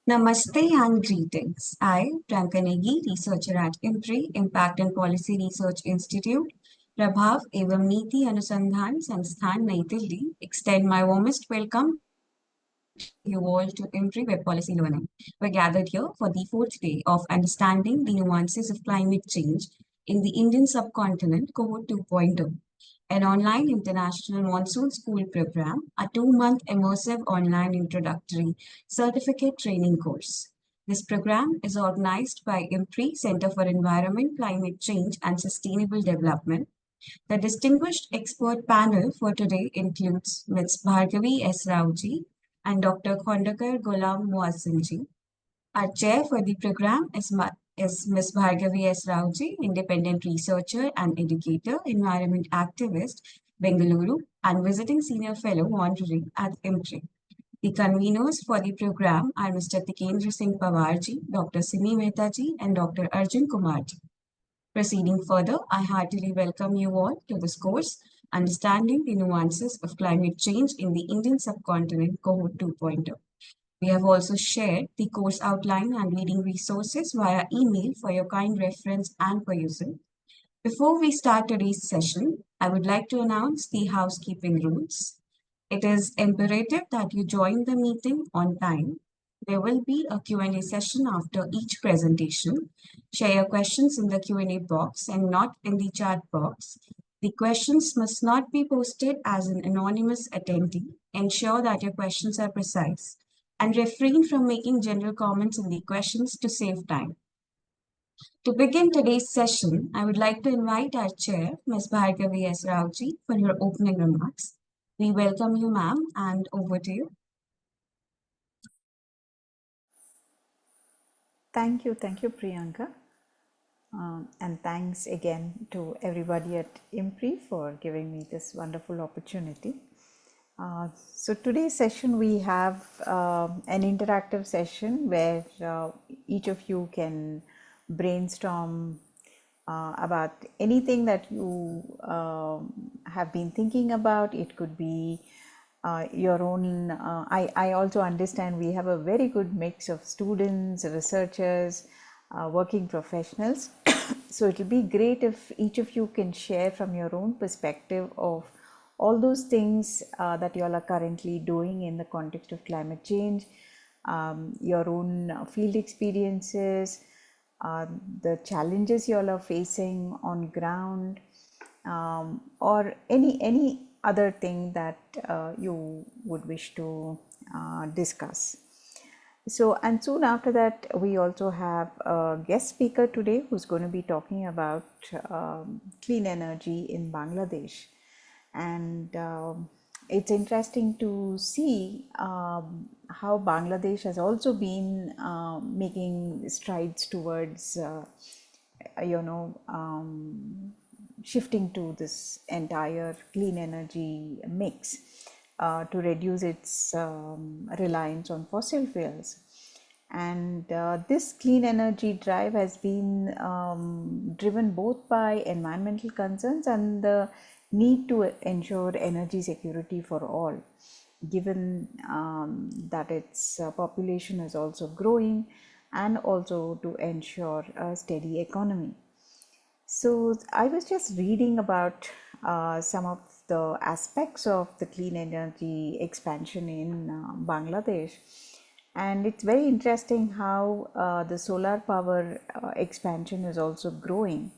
Namaste and greetings. I, Priyanka Negi, researcher at IMPRI, Impact and Policy Research Institute, Prabhav एवं नीति अनुसंधान संस्थान नई Delhi, extend my warmest welcome you all to IMPRI Web Policy Learning. We're gathered here for the fourth day of understanding the nuances of climate change in the Indian subcontinent, Cohort 2.0, an online international monsoon school program, a 2-month immersive online introductory certificate training course. This program is organized by IMPRI Center for Environment, Climate Change and Sustainable Development. The distinguished expert panel for today includes Ms. Bhargavi S. Rao ji and Dr. Khondaker Moazzem ji. Our chair for the program is Ms. Bhargavi S. Rao ji, independent researcher and educator, environment activist, Bengaluru, and visiting senior fellow honorary at IMPRI. The conveners for the program are Mr. Tikendra Singh Pawar ji, Dr. Simi Mehta ji, and Dr. Arjun Kumar ji. Proceeding further, I heartily welcome you all to this course, Understanding the Nuances of Climate Change in the Indian Subcontinent, Cohort 2.0. We have also shared the course outline and reading resources via email for your kind reference and perusal. Before we start today's session, I would like to announce the housekeeping rules. It is imperative that you join the meeting on time. There will be a Q&A session after each presentation. Share your questions in the Q&A box and not in the chat box. The questions must not be posted as an anonymous attendee. Ensure that your questions are precise and refrain from making general comments in the questions to save time. To begin today's session, I would like to invite our chair, Ms. Bhargavi S. Rao ji, for her opening remarks. We welcome you, ma'am, and over to you. Thank you, Priyanka. And thanks again to everybody at IMPRI for giving me this wonderful opportunity. So today's session we have an interactive session where each of you can brainstorm about anything that you have been thinking about. It could be your own. I also understand we have a very good mix of students, researchers, working professionals. So it will be great if each of you can share from your own perspective of all those things that you all are currently doing in the context of climate change, your own field experiences, the challenges you all are facing on ground, or any other thing that you would wish to discuss. So, and soon after that, we also have a guest speaker today who's going to be talking about clean energy in Bangladesh. And it's interesting to see how Bangladesh has also been making strides towards, shifting to this entire clean energy mix to reduce its reliance on fossil fuels. And this clean energy drive has been driven both by environmental concerns and the need to ensure energy security for all, given that its population is also growing, and also to ensure a steady economy. So I was just reading about some of the aspects of the clean energy expansion in Bangladesh, and it's very interesting how the solar power expansion is also growing.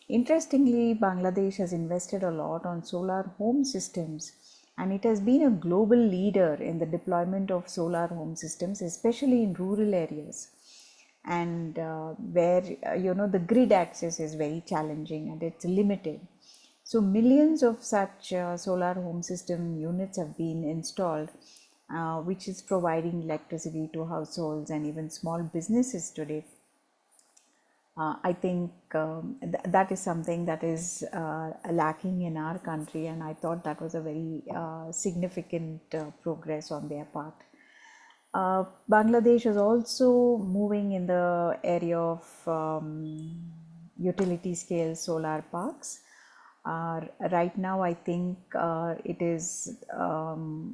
Interestingly, Bangladesh has invested a lot on solar home systems, and it has been a global leader in the deployment of solar home systems, especially in rural areas, and where the grid access is very challenging and it's limited. So millions of such solar home system units have been installed, which is providing electricity to households and even small businesses today. I think that is something that is lacking in our country, and I thought that was a very significant progress on their part. Bangladesh is also moving in the area of utility scale solar parks. Right now, I think it is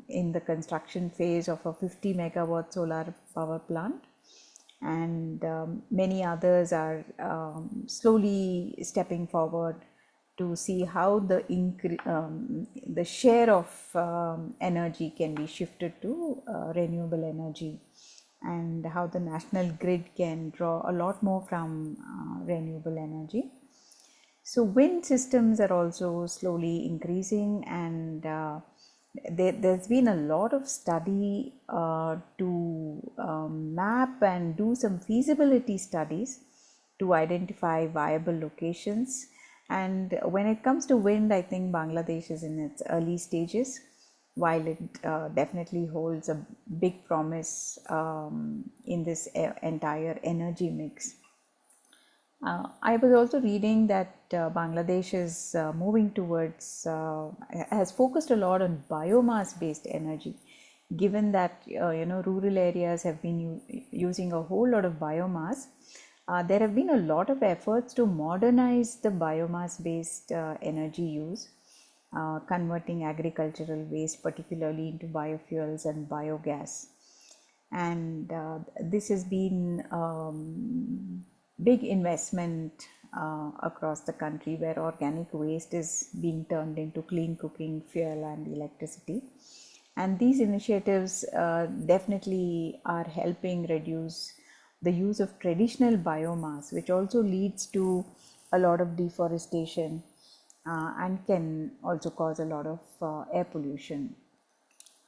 in the construction phase of a 50 megawatt solar power plant. and many others are slowly stepping forward to see how the share of energy can be shifted to renewable energy, and how the national grid can draw a lot more from renewable energy. So wind systems are also slowly increasing, and there's been a lot of study to map and do some feasibility studies to identify viable locations. And when it comes to wind, I think Bangladesh is in its early stages, while it definitely holds a big promise in this entire energy mix. I was also reading that Bangladesh is moving towards, has focused a lot on biomass based energy, given that rural areas have been using a whole lot of biomass. There have been a lot of efforts to modernize the biomass based energy use, converting agricultural waste particularly into biofuels and biogas. And this has been big investment across the country, where organic waste is being turned into clean cooking fuel and electricity. And these initiatives definitely are helping reduce the use of traditional biomass, which also leads to a lot of deforestation and can also cause a lot of air pollution.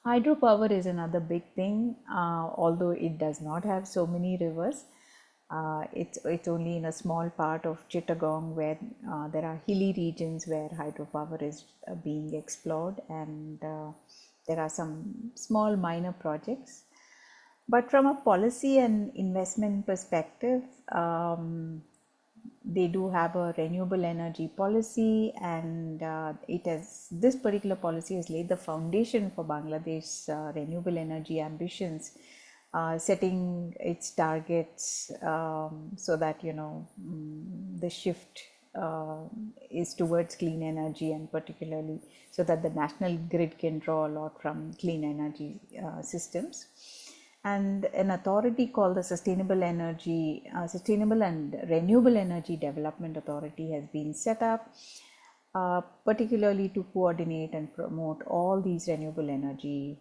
Hydropower is another big thing, although it does not have so many rivers. It's only in a small part of Chittagong where there are hilly regions where hydropower is being explored, and there are some small minor projects. But from a policy and investment perspective, they do have a renewable energy policy, and this particular policy has laid the foundation for Bangladesh's renewable energy ambitions, setting its targets so that the shift is towards clean energy, and particularly so that the national grid can draw a lot from clean energy systems. And an authority called the Sustainable and Renewable Energy Development Authority has been set up, particularly to coordinate and promote all these renewable energy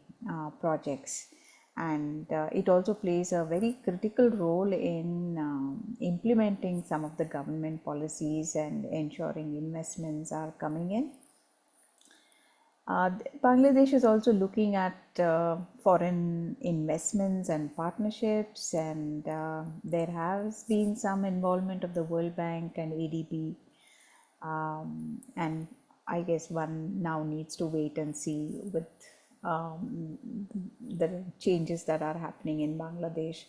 projects. And it also plays a very critical role in implementing some of the government policies and ensuring investments are coming in. Bangladesh is also looking at foreign investments and partnerships, and there has been some involvement of the World Bank and ADB, and I guess one now needs to wait and see with the changes that are happening in Bangladesh,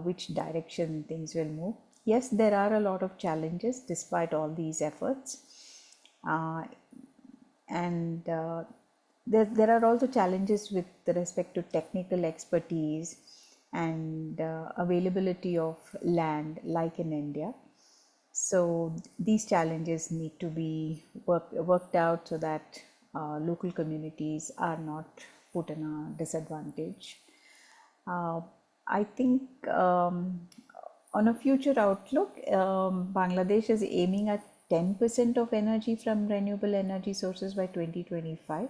which direction things will move. Yes, there are a lot of challenges despite all these efforts. And there are also challenges with respect to technical expertise and availability of land, like in India. So these challenges need to be worked out so that local communities are not put in a disadvantage. I think on a future outlook, Bangladesh is aiming at 10% of energy from renewable energy sources by 2025,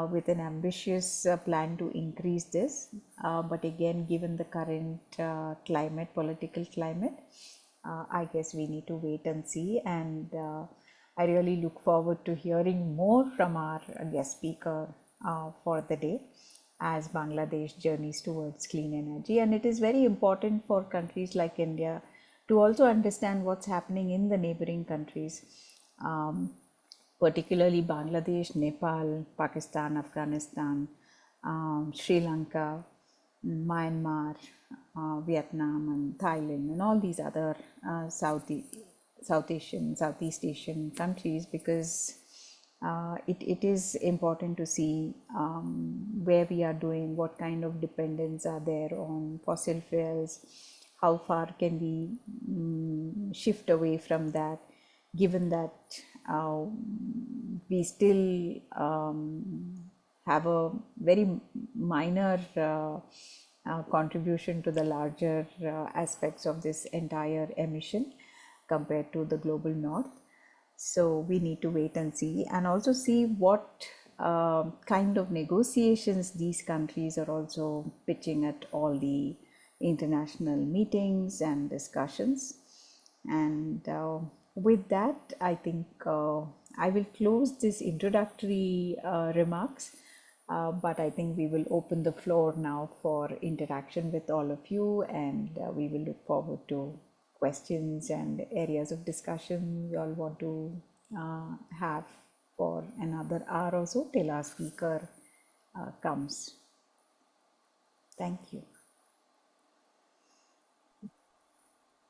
with an ambitious plan to increase this. But again, given the current political climate, I guess we need to wait and see. And I really look forward to hearing more from our guest speaker for the day, as Bangladesh journeys towards clean energy. And it is very important for countries like India to also understand what's happening in the neighboring countries, particularly Bangladesh, Nepal, Pakistan, Afghanistan, Sri Lanka, Myanmar, Vietnam, and Thailand, and all these other Southeast Asian countries, because it is important to see where we are doing, what kind of dependence are there on fossil fuels, how far can we shift away from that, given that we still have a very minor contribution to the larger aspects of this entire emission compared to the global north. So we need to wait and see, and also see what kind of negotiations these countries are also pitching at all the international meetings and discussions. And with that, I think I will close this introductory remarks, but I think we will open the floor now for interaction with all of you, and we will look forward to questions and areas of discussion we all want to have for another hour or so till our speaker comes. Thank you.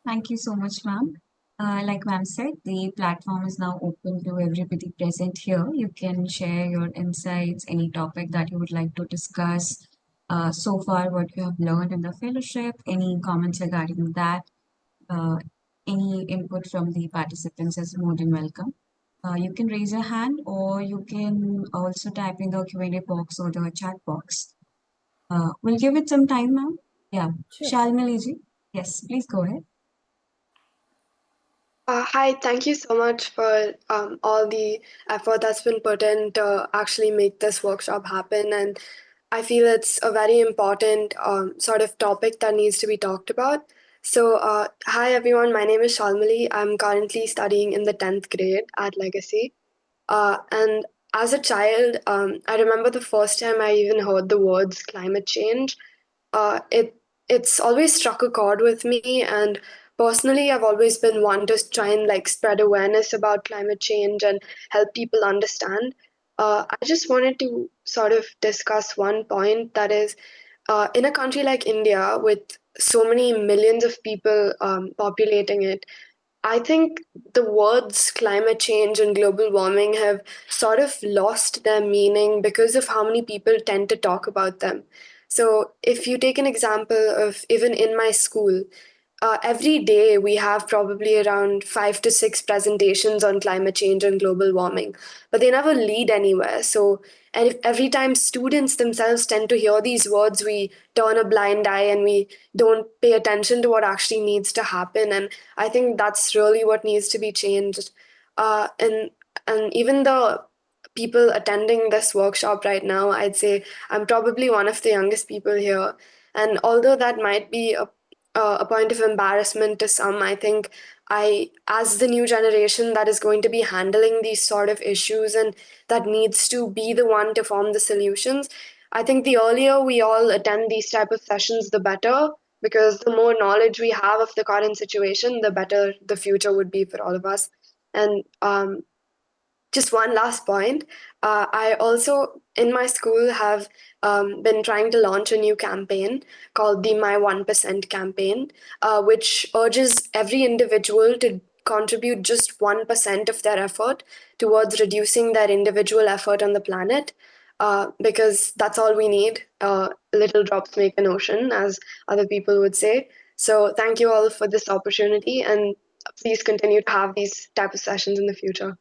Thank you so much, ma'am. Like ma'am said, the platform is now open to everybody present here. You can share your insights, any topic that you would like to discuss, so far what you have learned in the fellowship, any comments regarding that, uh, any input from the participants is more than welcome. You can raise your hand or you can also type in the Q&A box or the chat box. We'll give it some time, ma'am. Yeah, Sure. Shalmali ji. Yes, please go ahead. Hi, thank you so much for all the effort that's been put in to actually make this workshop happen. And I feel it's a very important sort of topic that needs to be talked about. So, hi everyone, my name is Shalmali. I'm currently studying in the 10th grade at Legacy. And as a child, I remember the first time I even heard the words climate change. uh, it it's always struck a chord with me, and personally I've always been one to try and like spread awareness about climate change and help people understand. I just wanted to sort of discuss one point, that is, in a country like India with so many millions of people populating it, I think the words climate change and global warming have sort of lost their meaning because of how many people tend to talk about them. So, if you take an example of even in my school, every day we have probably around 5 to 6 presentations on climate change and global warming, but they never lead anywhere. So, and if every time students themselves tend to hear these words, we turn a blind eye and we don't pay attention to what actually needs to happen. And I think that's really what needs to be changed. And even the people attending this workshop right now, I'd say I'm probably one of the youngest people here. And although that might be a point of embarrassment to some, I think as the new generation that is going to be handling these sort of issues and that needs to be the one to form the solutions, I think the earlier we all attend these type of sessions, the better, because the more knowledge we have of the current situation, the better the future would be for all of us. And just one last point. I also, in my school, have been trying to launch a new campaign called the My 1% campaign, which urges every individual to contribute just 1% of their effort towards reducing their individual effort on the planet, because that's all we need. Little drops make an ocean, as other people would say. So thank you all for this opportunity, and please continue to have these type of sessions in the future.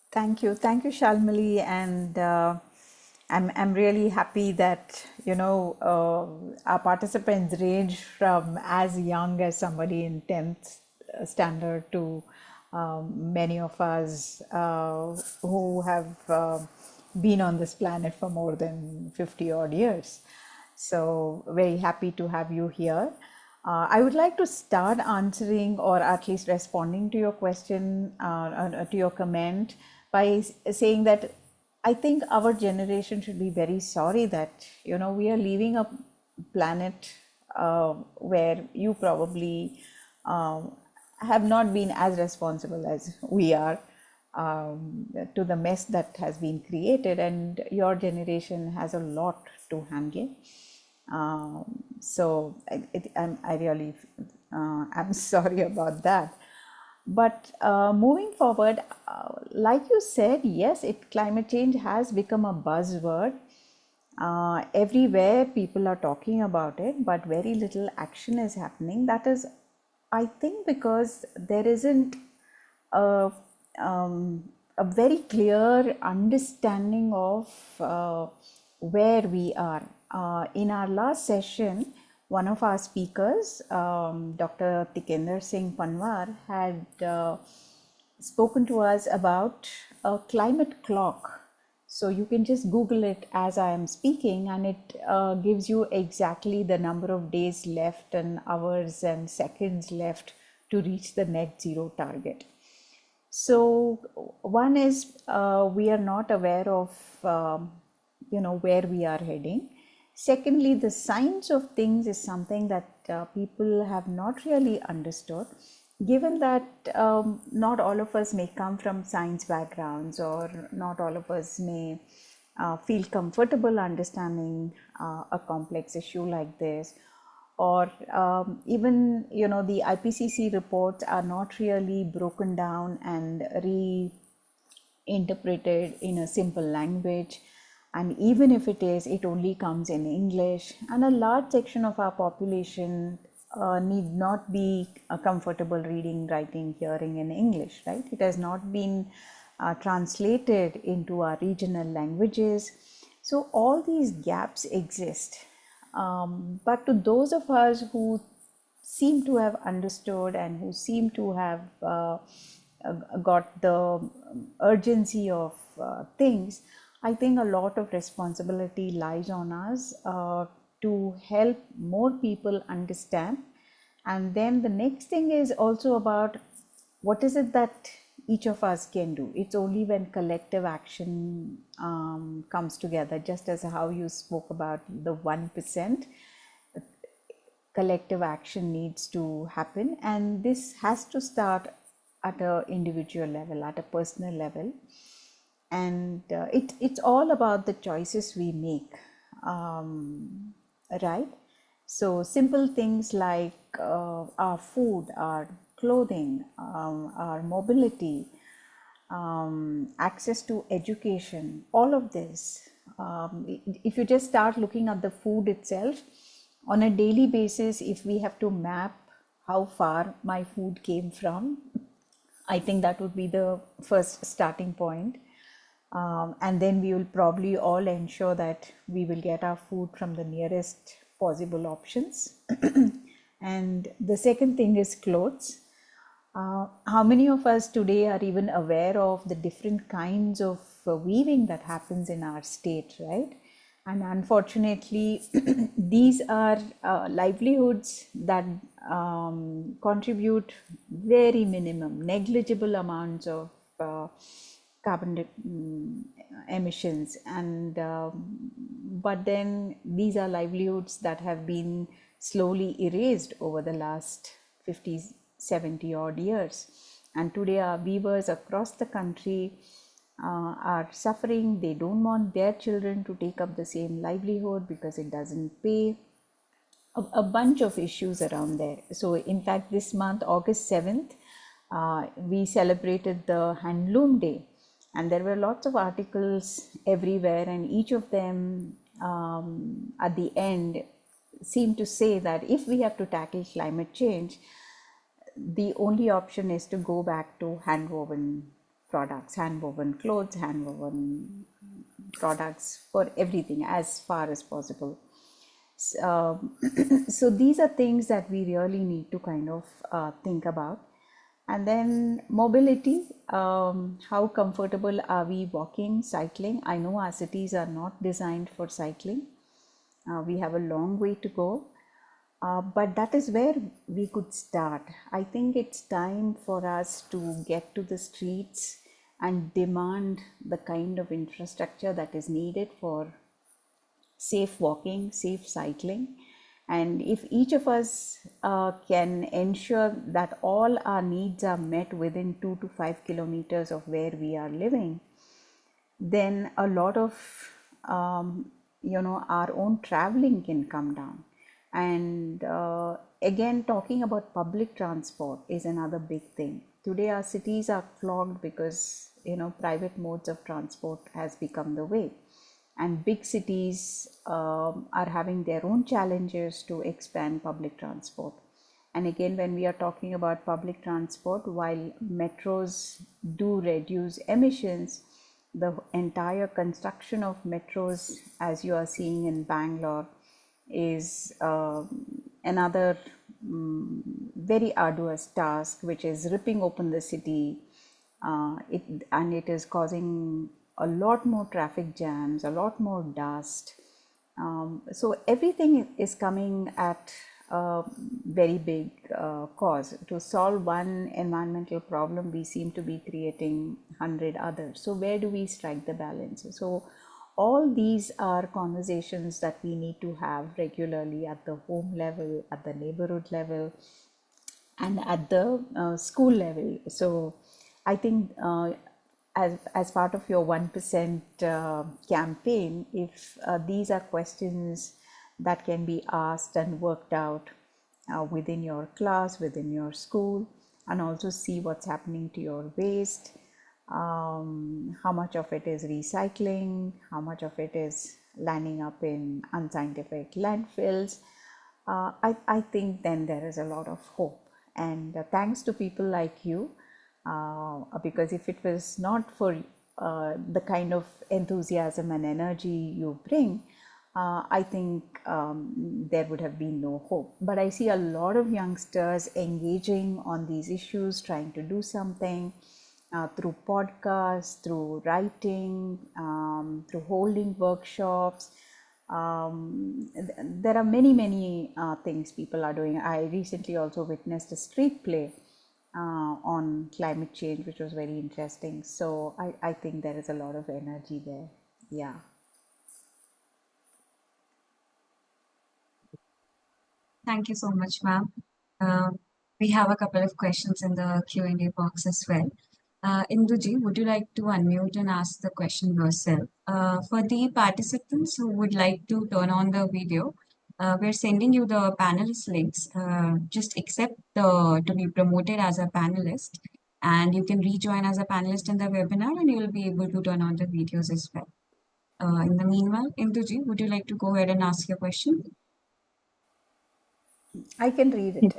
Thank you, Shalmali, and I'm really happy that our participants range from as young as somebody in 10th standard to many of us who have been on this planet for more than 50 odd years. So very happy to have you here. I would like to start answering, or at least responding to your question, to your comment, by saying that I think our generation should be very sorry that we are leaving a planet where you probably have not been as responsible as we are to the mess that has been created, and your generation has a lot to handle. So I really am sorry about that. But moving forward, like you said, yes, climate change has become a buzzword. Everywhere people are talking about it, but very little action is happening. That is, I think, because there isn't a very clear understanding of where we are In our last session, one of our speakers, Dr. Tikender Singh Panwar, had spoken to us about a climate clock. So you can just Google it as I am speaking, and it gives you exactly the number of days left and hours and seconds left to reach the net zero target. So one is we are not aware of where we are heading. Secondly, the science of things is something that people have not really understood, given that not all of us may come from science backgrounds, or not all of us may feel comfortable understanding a complex issue like this, or even the IPCC reports are not really broken down and reinterpreted in a simple language, and even if it is, it only comes in English, and a large section of our population need not be comfortable reading, writing, hearing in English, right? It has not been translated into our regional languages. So all these gaps exist. But to those of us who seem to have understood and who seem to have got the urgency of things, I think a lot of responsibility lies on us to help more people understand. And then the next thing is also about what is it that each of us can do. It's only when collective action comes together, just as how you spoke about the 1%, collective action needs to happen, and this has to start at an individual level, at a personal level. And it's all about the choices we make, right? So simple things like our food, our clothing, our mobility, access to education, all of this. If you just start looking at the food itself, on a daily basis, if we have to map how far my food came from, I think that would be the first starting point. And then we will probably all ensure that we will get our food from the nearest possible options. And the second thing is clothes. How many of us today are even aware of the different kinds of weaving that happens in our state, right? And unfortunately, these are livelihoods that contribute very minimum, negligible amounts of carbon emissions, and but then these are livelihoods that have been slowly erased over the last 50, 70 odd years. And today our weavers across the country are suffering. They don't want their children to take up the same livelihood because it doesn't pay. A bunch of issues around there. So in fact, this month, August 7th, we celebrated the Handloom Day, and there were lots of articles everywhere, and each of them at the end seemed to say that if we have to tackle climate change, the only option is to go back to hand-woven products, hand-woven clothes, hand-woven products for everything as far as possible. So these are things that we really need to kind of think about. And then mobility, how comfortable are we walking, cycling? I know our cities are not designed for cycling. We have a long way to go. But that is where we could start. I think it's time for us to get to the streets and demand the kind of infrastructure that is needed for safe walking, safe cycling. And if each of us can ensure that all our needs are met within 2 to 5 kilometers of where we are living, then a lot of our own traveling can come down. And again, talking about public transport is another big thing. Today our cities are clogged because private modes of transport has become the way, and big cities are having their own challenges to expand public transport. And again, when we are talking about public transport, while metros do reduce emissions, the entire construction of metros, as you are seeing in Bangalore, is another very arduous task, which is ripping open the city. It is causing a lot more traffic jams, a lot more dust. So everything is coming at a very big cause. To solve one environmental problem, we seem to be creating 100 others. So where do we strike the balance? So all these are conversations that we need to have regularly at the home level, at the neighborhood level, and at the school level. So I think as part of your 1% campaign, if these are questions that can be asked and worked out within your class, within your school, and also see what's happening to your waste, how much of it is recycling, how much of it is landing up in unscientific landfills, I think then there is a lot of hope. And thanks to people like you, because if it was not for the kind of enthusiasm and energy you bring, I think there would have been no hope. But I see a lot of youngsters engaging on these issues, trying to do something through podcasts, through writing, through holding workshops. There are many things people are doing. I recently also witnessed a street play on climate change, which was very interesting. So I think there is a lot of energy there. Yeah. Thank you so much, ma'am. We have a couple of questions in the Q&A box as well. Induji, would you like to unmute and ask the question yourself? For the participants who would like to turn on the video, we're sending you the panelist links. Just accept to be promoted as a panelist, and you can rejoin as a panelist in the webinar, and you will be able to turn on the videos as well. In the meanwhile, Induji, would you like to go ahead and ask your question? I can read it.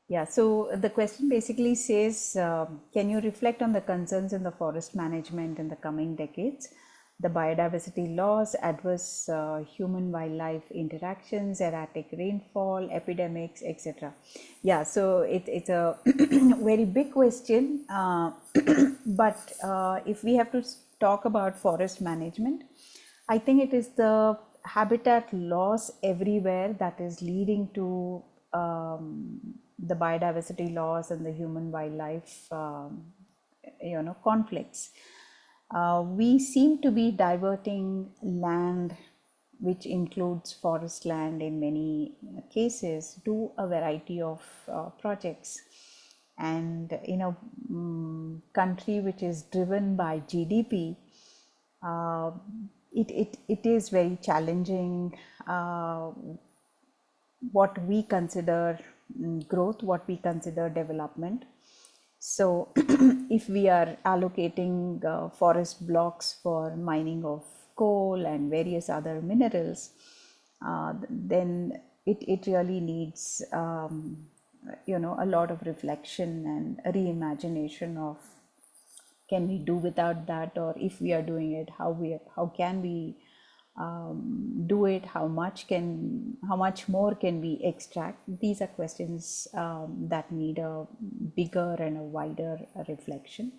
Yeah, so the question basically says, can you reflect on the concerns in the forest management in the coming decades? The biodiversity loss, adverse human-wildlife interactions, erratic rainfall, epidemics, etc. Yeah, so it's a very big question, but if we have to talk about forest management, I think it is the habitat loss everywhere that is leading to the biodiversity loss and the human wildlife conflicts. We seem to be diverting land, which includes forest land in many cases, to a variety of projects. And in a country which is driven by GDP, it is very challenging what we consider growth, what we consider development. So if we are allocating forest blocks for mining of coal and various other minerals, then it really needs a lot of reflection and reimagination of, can we do without that, or if we are doing it, how can we do it, how much more can we extract? These are questions that need a bigger and a wider reflection.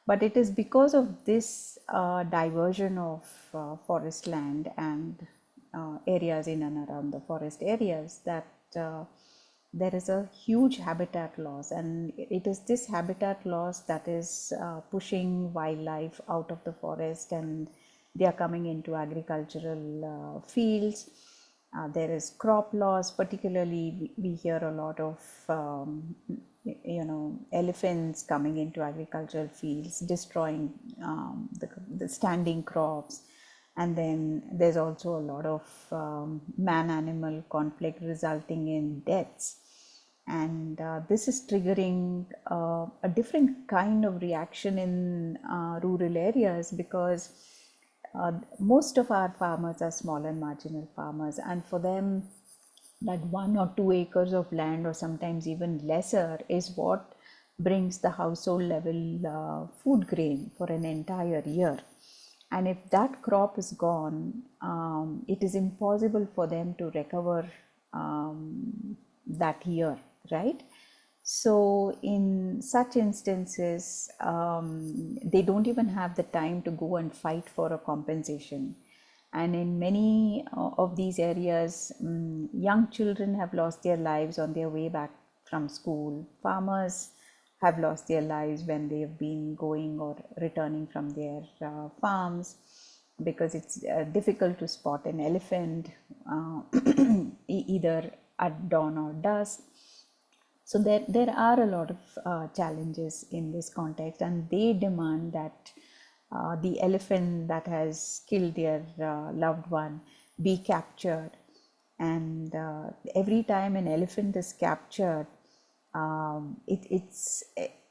But it is because of this diversion of forest land and areas in and around the forest areas that there is a huge habitat loss, and it is this habitat loss that is pushing wildlife out of the forest, and they are coming into agricultural fields. There is crop loss, particularly we hear a lot of elephants coming into agricultural fields, destroying the standing crops. And then there's also a lot of man-animal conflict resulting in deaths. And this is triggering a different kind of reaction in rural areas, because most of our farmers are small and marginal farmers, and for them that 1 or 2 acres of land, or sometimes even lesser, is what brings the household level food grain for an entire year. And if that crop is gone, it is impossible for them to recover that year, right? So in such instances, they don't even have the time to go and fight for a compensation. And in many of these areas, young children have lost their lives on their way back from school. Farmers have lost their lives when they have been going or returning from their farms, because it's difficult to spot an elephant either at dawn or dusk. So there are a lot of challenges in this context, and they demand that the elephant that has killed their loved one be captured. And every time an elephant is captured, it's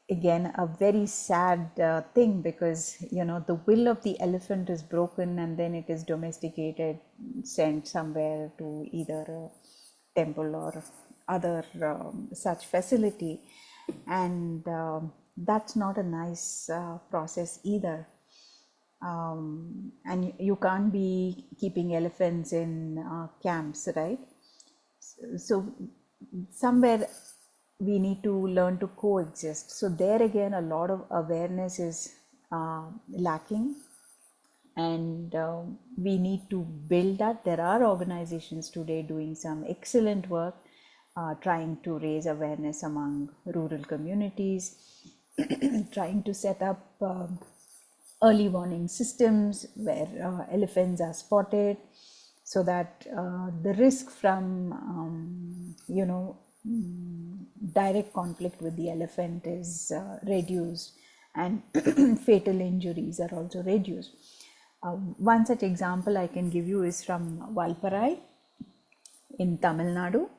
again a very sad thing, because the will of the elephant is broken, and then it is domesticated, sent somewhere to either a temple or other such facility, and that's not a nice process either. And you can't be keeping elephants in camps, right? So somewhere we need to learn to coexist. So there again, a lot of awareness is lacking, and we need to build that. There are organizations today doing some excellent work, trying to raise awareness among rural communities, trying to set up early warning systems where elephants are spotted, so that the risk from direct conflict with the elephant is reduced, and fatal injuries are also reduced. One such example I can give you is from Valparai in Tamil Nadu,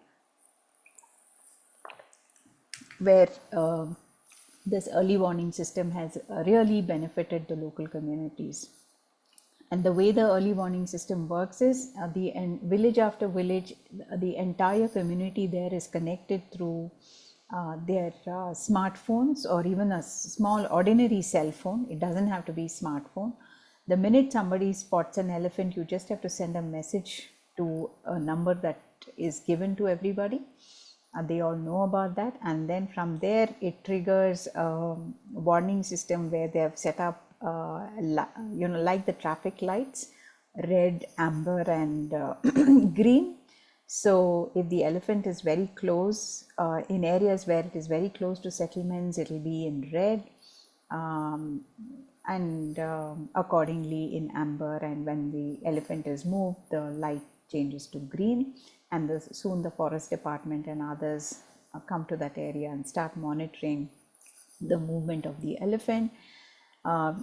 where this early warning system has really benefited the local communities. And the way the early warning system works is village after village, the entire community there is connected through their smartphones, or even a small ordinary cell phone. It doesn't have to be smartphone. The minute somebody spots an elephant, you just have to send a message to a number that is given to everybody. They all know about that, and then from there it triggers a warning system where they have set up like the traffic lights, red, amber and green. So if the elephant is very close, in areas where it is very close to settlements, it will be in red, and accordingly in amber, and when the elephant is moved, the light changes to green, and soon the forest department and others come to that area and start monitoring the movement of the elephant.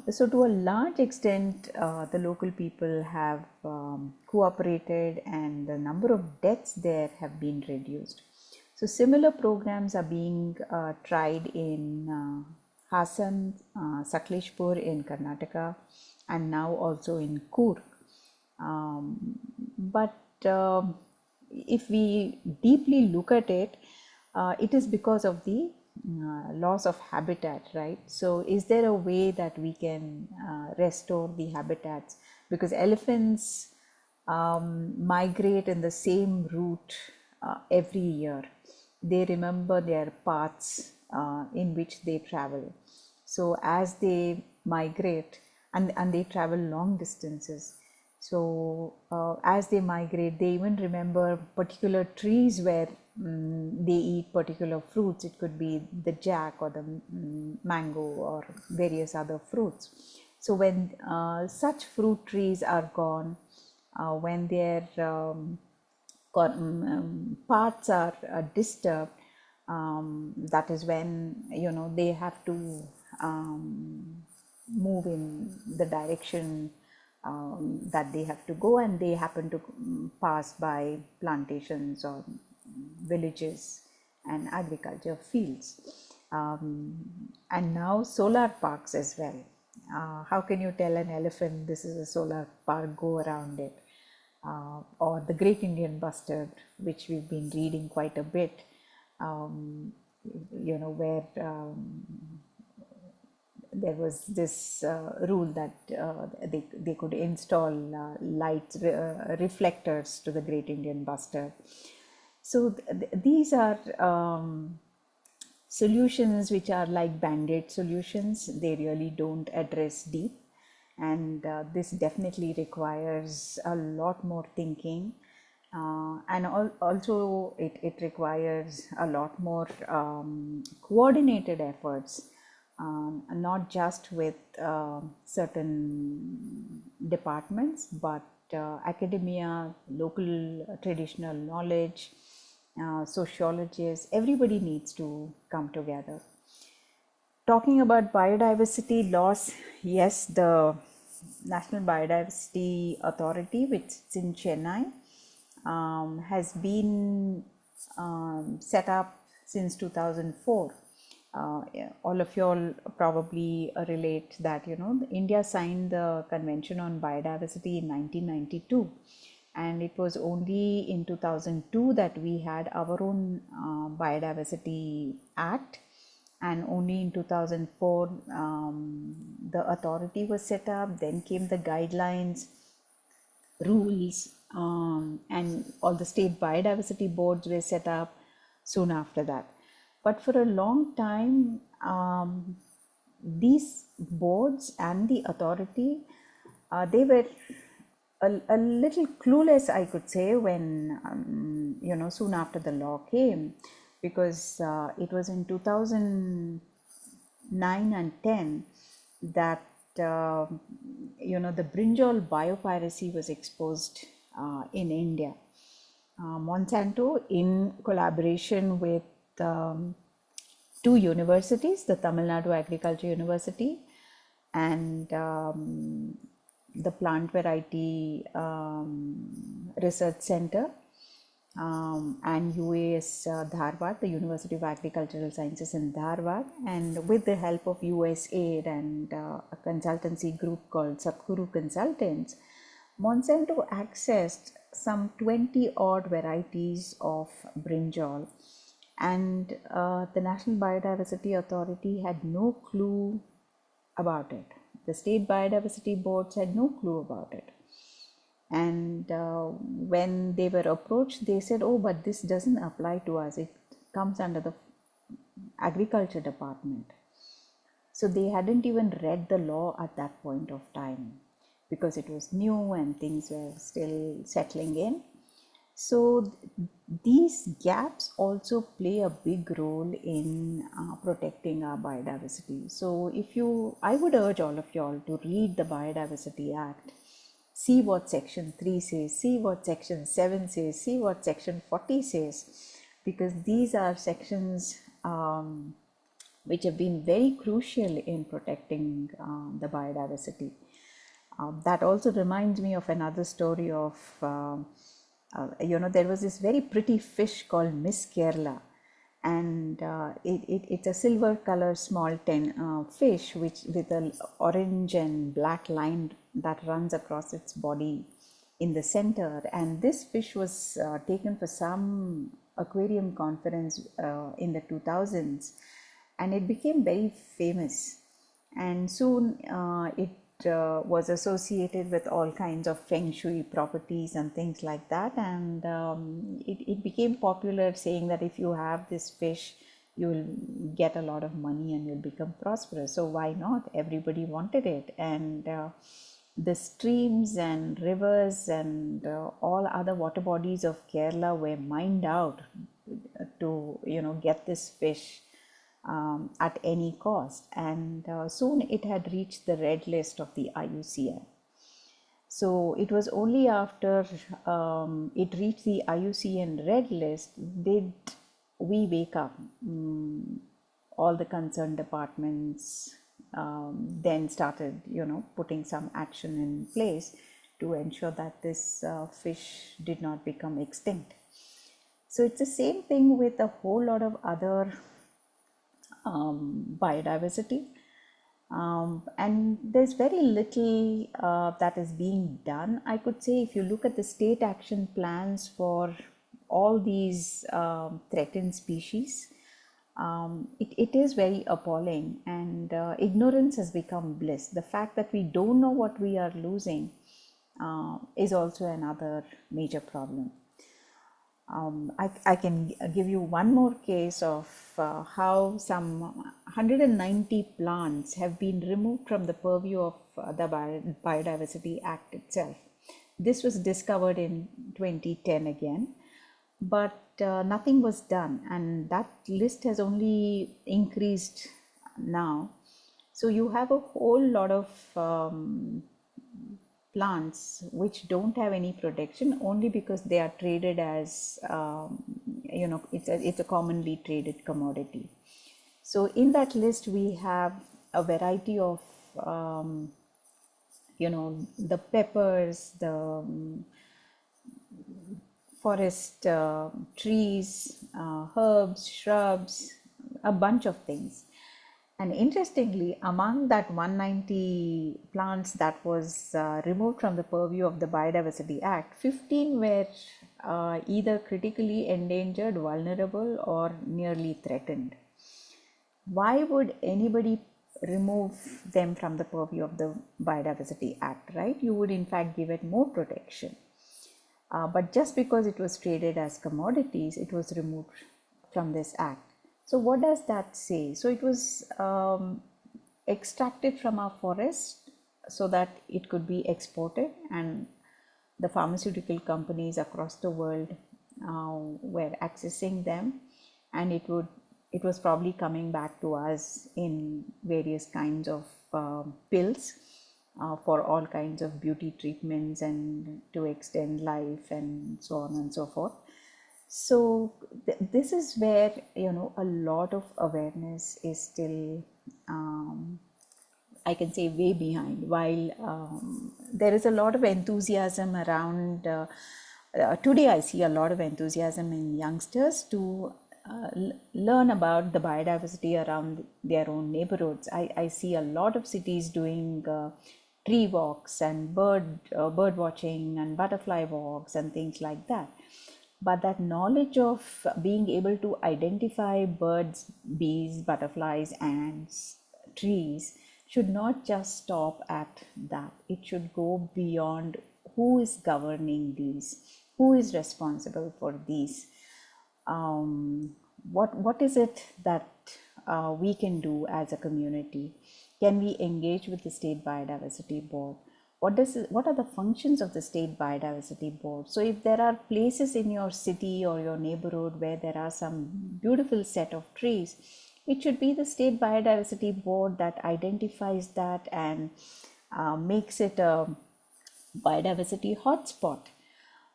So to a large extent, the local people have cooperated, and the number of deaths there have been reduced. So similar programs are being tried in Hassan, Sakleshpur in Karnataka, and now also in Coorg. But if we deeply look at it, it is because of the loss of habitat, right? So is there a way that we can restore the habitats? Because elephants migrate in the same route every year. They remember their paths in which they travel. So as they migrate, and they travel long distances, so as they migrate, they even remember particular trees where they eat particular fruits. It could be the jack or the mango or various other fruits. So when such fruit trees are gone, when their paths are disturbed, that is when they have to move in the direction that they have to go, and they happen to pass by plantations or villages and agriculture fields, and now solar parks as well. How can you tell an elephant this is a solar park? Go around it. Or the Great Indian Bustard, which we've been reading quite a bit. where there was this rule that they could install lights, reflectors to the Great Indian Bustard. So these are solutions which are like band-aid solutions. They really don't address deep, and this definitely requires a lot more thinking, and also it requires a lot more coordinated efforts, not just with certain departments, but academia, local traditional knowledge, sociologists. Everybody needs to come together. Talking about biodiversity loss, yes, the National Biodiversity Authority, which is in Chennai, has been set up since 2004. All of you all probably relate that India signed the Convention on Biodiversity in 1992, and it was only in 2002 that we had our own Biodiversity Act, and only in 2004 the authority was set up. Then came the guidelines, rules, and all the state biodiversity boards were set up soon after that. But for a long time, these boards and the authority, they were a little clueless, I could say, when soon after the law came, because it was in 2009 and 10 that the brinjal biopiracy was exposed in India. Monsanto, in collaboration with two universities, the Tamil Nadu Agriculture University and the Plant Variety Research Center, and UAS Dharwad, the University of Agricultural Sciences in Dharwad, and with the help of USAID and a consultancy group called Satguru Consultants, Monsanto accessed some 20 odd varieties of brinjal, and the National Biodiversity Authority had no clue about it. The state biodiversity boards had no clue about it. And when they were approached, they said, oh, but this doesn't apply to us. It comes under the agriculture department. So they hadn't even read the law at that point of time, because it was new and things were still settling in. So these gaps also play a big role in protecting our biodiversity. So I would urge all of you all to read the Biodiversity Act. See what section 3 says, see what section 7 says, see what section 40 says, because these are sections which have been very crucial in protecting the biodiversity. That also reminds me of another story of, there was this very pretty fish called Miss Kerala, and it's a silver color small fish with an orange and black line that runs across its body in the center. And this fish was taken for some aquarium conference in the 2000s, and it became very famous, and soon it was associated with all kinds of feng shui properties and things like that, and it became popular, saying that if you have this fish, you will get a lot of money and you'll become prosperous. So why not? Everybody wanted it, and the streams and rivers and all other water bodies of Kerala were mined out to get this fish at any cost, and soon it had reached the red list of the IUCN. So it was only after it reached the IUCN red list did we wake up. All the concerned departments then started putting some action in place to ensure that this fish did not become extinct. So it's the same thing with a whole lot of other biodiversity, and there's very little that is being done. I could say, if you look at the state action plans for all these threatened species, it is very appalling, and ignorance has become bliss. The fact that we don't know what we are losing is also another major problem. I can give you one more case of how some 190 plants have been removed from the purview of the Biodiversity Act itself. This was discovered in 2010 again, but nothing was done, and that list has only increased now. So you have a whole lot of plants which don't have any protection only because they are traded as it's a commonly traded commodity. So in that list we have a variety of the peppers, the forest trees, herbs, shrubs, a bunch of things. And interestingly, among that 190 plants that was removed from the purview of the Biodiversity Act, 15 were either critically endangered, vulnerable, or nearly threatened. Why would anybody remove them from the purview of the Biodiversity Act, right? You would in fact give it more protection. But just because it was traded as commodities, it was removed from this act. So what does that say? So it was extracted from our forest so that it could be exported, and the pharmaceutical companies across the world were accessing them, and it was probably coming back to us in various kinds of pills for all kinds of beauty treatments and to extend life and so on and so forth. So this is where a lot of awareness is still I can say way behind, while there is a lot of enthusiasm around today. I see a lot of enthusiasm in youngsters to learn about the biodiversity around their own neighborhoods. I see a lot of cities doing tree walks and bird watching and butterfly walks and things like that. But that knowledge of being able to identify birds, bees, butterflies, ants, trees should not just stop at that. It should go beyond who is governing these, who is responsible for these. What is it that we can do as a community? Can we engage with the State Biodiversity Board? What are the functions of the State Biodiversity Board? So if there are places in your city or your neighborhood where there are some beautiful set of trees, it should be the State Biodiversity Board that identifies that and makes it a biodiversity hotspot.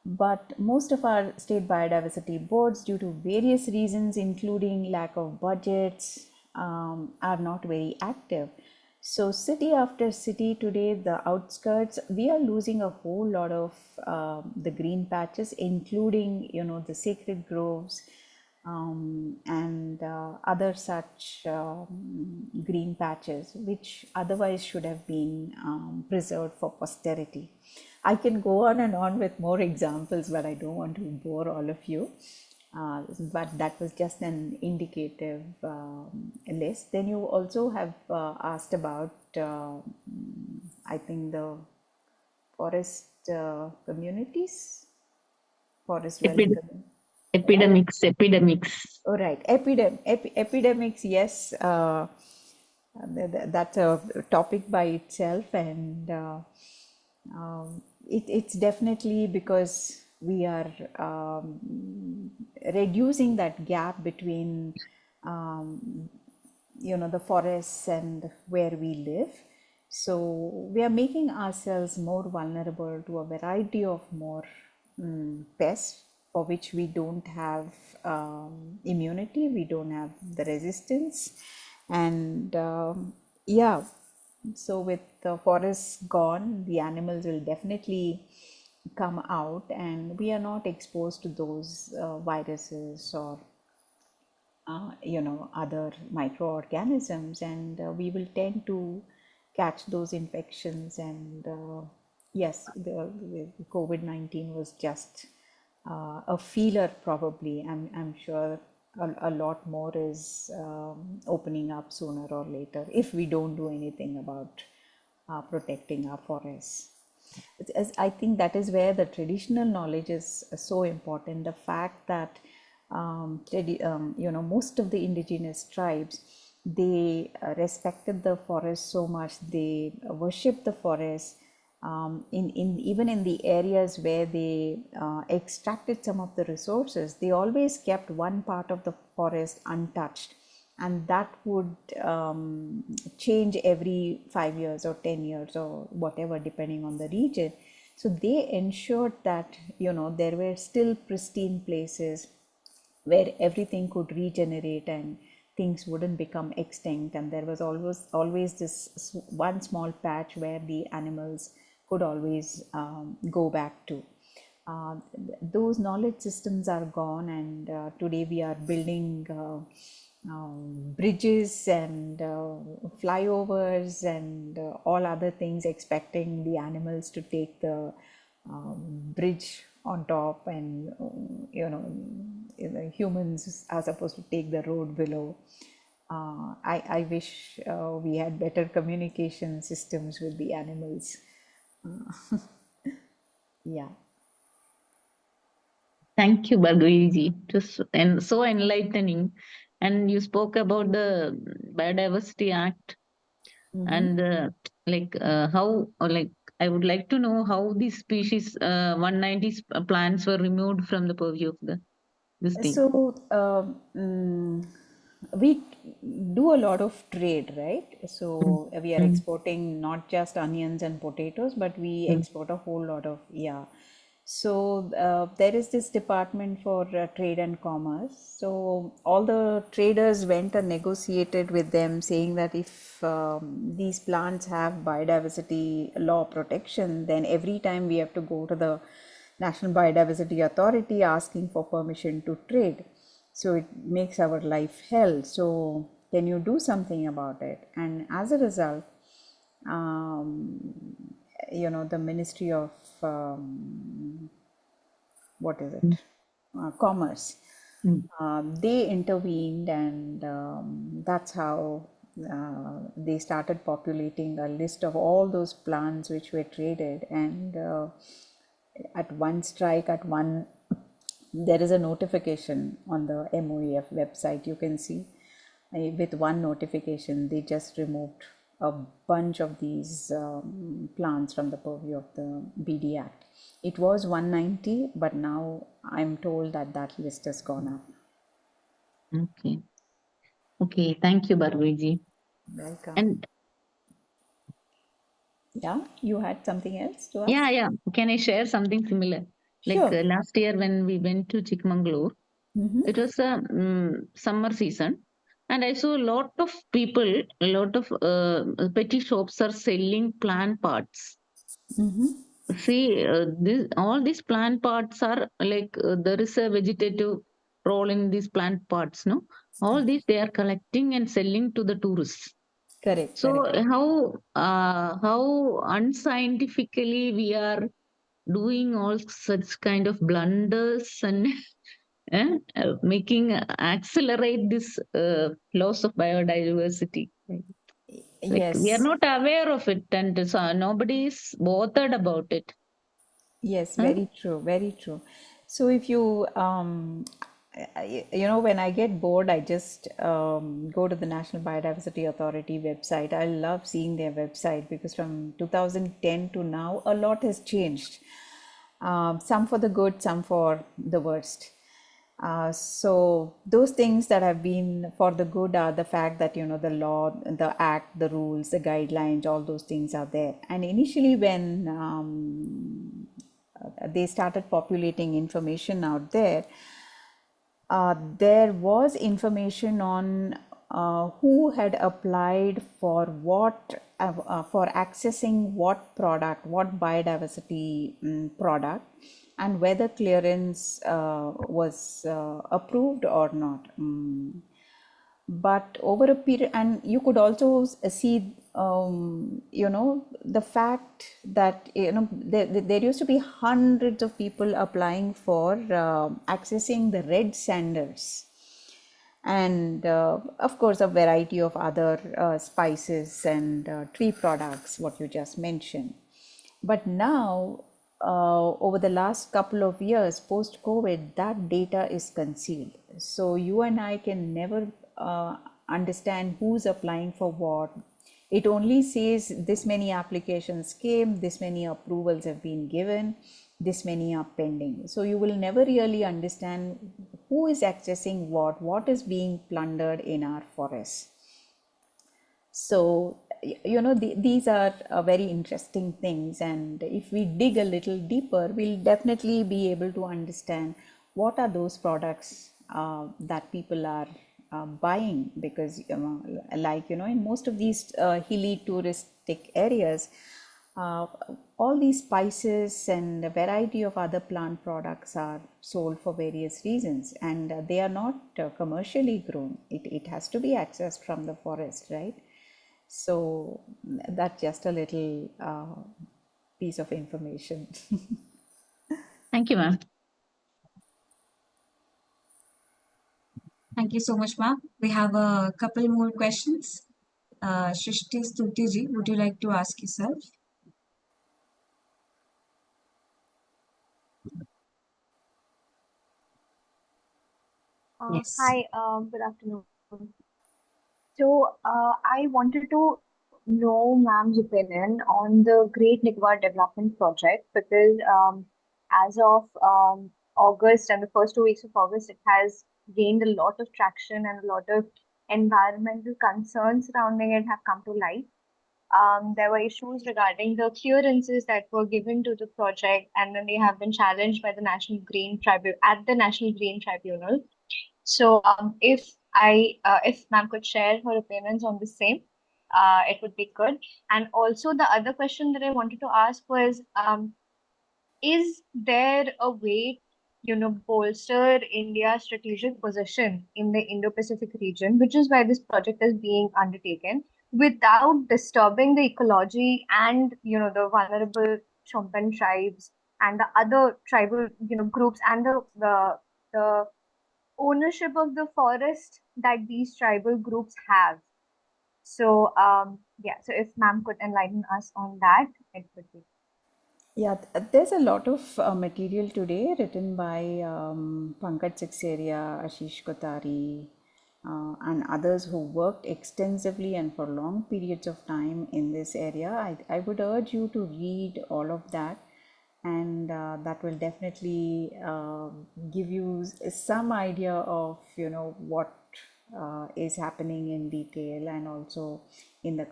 But most of our state biodiversity boards, due to various reasons, including lack of budgets, are not very active. So city after city today, the outskirts, we are losing a whole lot of the green patches, including the sacred groves and other such green patches, which otherwise should have been preserved for posterity. I can go on and on with more examples, but I don't want to bore all of you. But that was just an indicative list. Then you also have asked about, I think, the forest communities, forest dwelling communities. Epidemics. Oh, right. Epidemics, yes. That's a topic by itself, and it's definitely because we are reducing that gap between the forests and where we live. So we are making ourselves more vulnerable to a variety of more pests for which we don't have immunity, we don't have the resistance, and yeah. So with the forests gone, the animals will definitely come out, and we are not exposed to those viruses or other microorganisms, and we will tend to catch those infections. And yes, the COVID-19 was just a feeler, probably. I'm sure a lot more is opening up sooner or later if we don't do anything about protecting our forests. I think that is where the traditional knowledge is so important. The fact that most of the indigenous tribes, they respected the forest so much, they worship the forest. In even in the areas where they extracted some of the resources, they always kept one part of the forest untouched, and that would change every 5 years or 10 years or whatever, depending on the region. So they ensured that there were still pristine places where everything could regenerate and things wouldn't become extinct, and there was always this one small patch where the animals could always go back to. Those knowledge systems are gone, and today we are building bridges and flyovers and all other things, expecting the animals to take the bridge on top, and humans are supposed to take the road below. I wish we had better communication systems with the animals. Yeah. Thank you, Bhargavi. It was so enlightening. And you spoke about the Biodiversity Act and how, or like, I would like to know how these species 190 plants were removed from the purview of this thing. So we do a lot of trade, right? So we are exporting not just onions and potatoes, but we export a whole lot of, yeah. So there is this department for trade and commerce. So all the traders went and negotiated with them, saying that if these plants have biodiversity law protection, then every time we have to go to the National Biodiversity Authority asking for permission to trade. So it makes our life hell. So can you do something about it? And as a result, the Ministry of what is it? Commerce. They intervened, and that's how they started populating a list of all those plants which were traded. And at one strike, there is a notification on the MOEF website. You can see with one notification, they just removed a bunch of these plants from the purview of the BD Act. It was 190, but now I'm told that list has gone up. Okay. Okay. Thank you, Bhargavi. Welcome. And yeah, you had something else to ask? yeah. Can I share something similar? Sure. Like last year when we went to Chikmagalur, it was a summer season, and I saw a lot of people, a lot of petty shops are selling plant parts. See, all these plant parts are like there is a vegetative role in these plant parts, no? All these they are collecting and selling to the tourists. Correct. So correct. how unscientifically we are doing all such kind of blunders and making accelerate this loss of biodiversity. Like we are Yes. not aware of it, and so nobody is bothered about it. Yes, Huh? very true, very true. So if you, when I get bored, I just go to the National Biodiversity Authority website. I love seeing their website because from 2010 to now, a lot has changed. Some for the good, some for the worst. So those things that have been for the good are the fact that the law, the act, the rules, the guidelines, all those things are there. And initially when they started populating information out there, there was information on who had applied for what, for accessing what product, what biodiversity product, and whether clearance was approved or not. But over a period, and you could also see the fact that there used to be hundreds of people applying for accessing the red sanders. and of course a variety of other spices and tree products, what you just mentioned. But now, over the last couple of years post COVID, that data is concealed. So you and I can never understand who's applying for what. It only says this many applications came, this many approvals have been given, this many are pending. So you will never really understand who is accessing what is being plundered in our forests. So, these are very interesting things. And if we dig a little deeper, we'll definitely be able to understand what are those products that people are buying. Because, in most of these hilly touristic areas, uh, all these spices and a variety of other plant products are sold for various reasons, and they are not commercially grown. It has to be accessed from the forest, right? So that's just a little piece of information. Thank you, ma'am. Thank you so much, ma'am. We have a couple more questions. Shrishti Stutiji, would you like to ask yourself? Yes. Hi, good afternoon. So, I wanted to know ma'am's opinion on the Great Nicobar Development Project because as of August and the first 2 weeks of August, it has gained a lot of traction and a lot of environmental concerns surrounding it have come to light. There were issues regarding the clearances that were given to the project, and then they have been challenged by the National Green Tribunal at the National Green Tribunal. So, if ma'am could share her opinions on the same, it would be good. And also, the other question that I wanted to ask was, is there a way, bolster India's strategic position in the Indo-Pacific region, which is why this project is being undertaken, without disturbing the ecology and, the vulnerable Chompen tribes and the other tribal, groups and the ownership of the forest that these tribal groups have. So, so if ma'am could enlighten us on that, it would be. Yeah, there's a lot of material today written by Pankaj Sikseria, Ashish Kotari, and others who worked extensively and for long periods of time in this area. I would urge you to read all of that, and that will definitely give you some idea of what is happening in detail, and also in the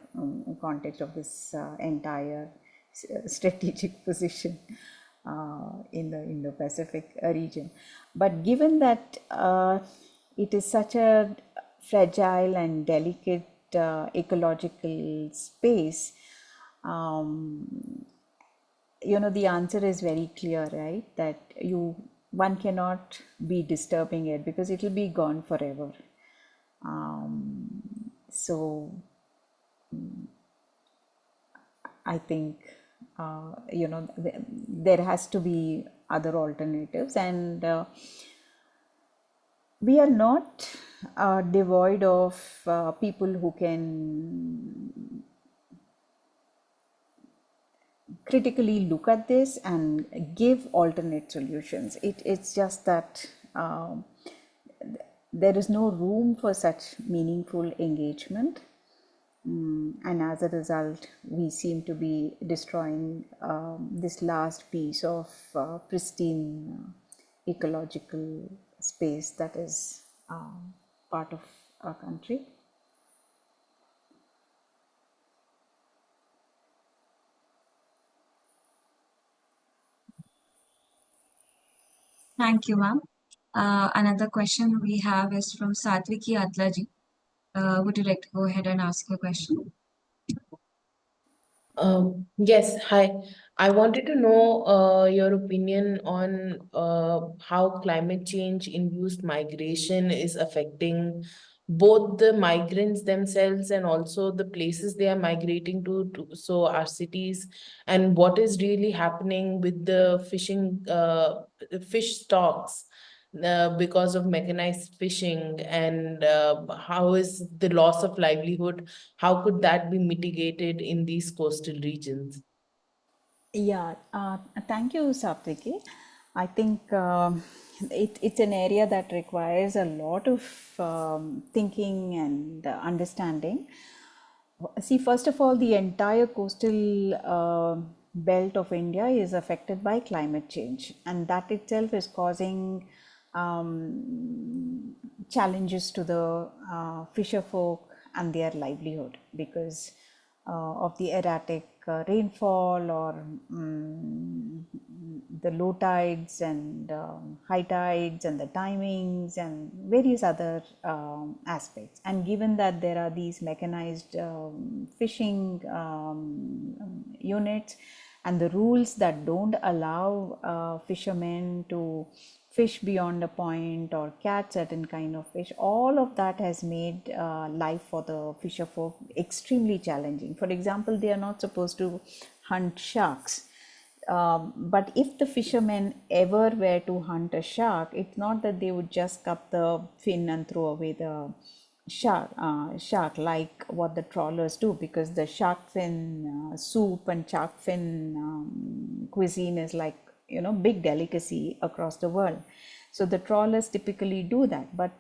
context of this entire strategic position in the Indo-Pacific region. But given that it is such a fragile and delicate ecological space, the answer is very clear, right? That one cannot be disturbing it because it will be gone forever. So I think there has to be other alternatives, and we are not devoid of people who can critically look at this and give alternate solutions. It's just that there is no room for such meaningful engagement. And as a result, we seem to be destroying this last piece of pristine ecological space that is part of our country. Thank you, ma'am. Another question we have is from Satviki Atlaji. Would you like to go ahead and ask your question? Yes, hi. I wanted to know your opinion on how climate change induced migration is affecting both the migrants themselves and also the places they are migrating to, so our cities, and what is really happening with the fish stocks because of mechanized fishing, and how is the loss of livelihood, how could that be mitigated in these coastal regions? Yeah, thank you, Saptiki. I think it's an area that requires a lot of thinking and understanding. See, first of all, the entire coastal belt of India is affected by climate change, and that itself is causing challenges to the fisher folk and their livelihood because of the erratic rainfall or the low tides and high tides and the timings and various other aspects. And given that there are these mechanized fishing units and the rules that don't allow fishermen to fish beyond a point or catch certain kind of fish, all of that has made life for the fisher folk extremely challenging. For example, they are not supposed to hunt sharks. But if the fishermen ever were to hunt a shark, it's not that they would just cut the fin and throw away the shark like what the trawlers do, because the shark fin soup and shark fin cuisine is like, you know, big delicacy across the world. So the trawlers typically do that. But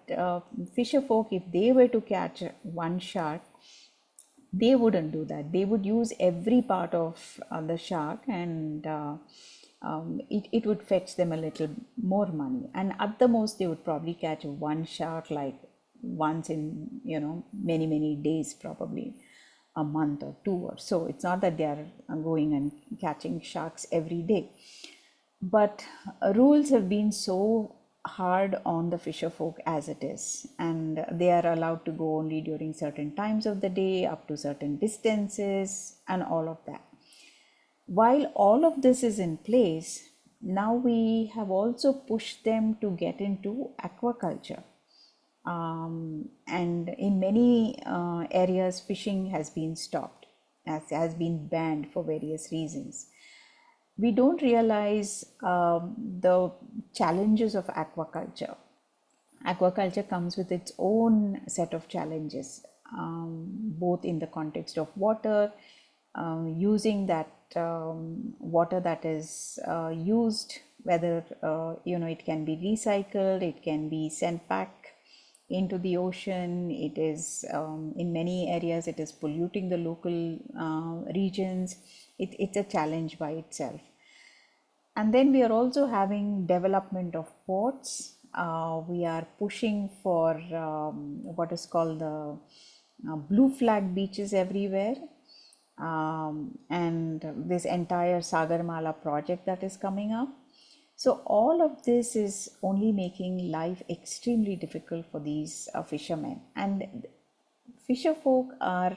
fisher folk, if they were to catch one shark, they wouldn't do that. They would use every part of the shark, and it would fetch them a little more money. And at the most, they would probably catch one shark like once in, you know, many days, probably a month or two or so. It's not that they are going and catching sharks every day. But rules have been so hard on the fisher folk as it is, and they are allowed to go only during certain times of the day, up to certain distances, and all of that. While all of this is in place, now we have also pushed them to get into aquaculture. And in many areas, fishing has been stopped, has been banned for various reasons. We don't realize the challenges of aquaculture. Aquaculture comes with its own set of challenges, both in the context of water, using that water that is used, whether it can be recycled, it can be sent back into the ocean. It is in many areas it is polluting the local regions. It's a challenge by itself. And then we are also having development of ports. We are pushing for what is called the blue flag beaches everywhere, and this entire Sagarmala project that is coming up. So all of this is only making life extremely difficult for these fishermen. And fisher folk are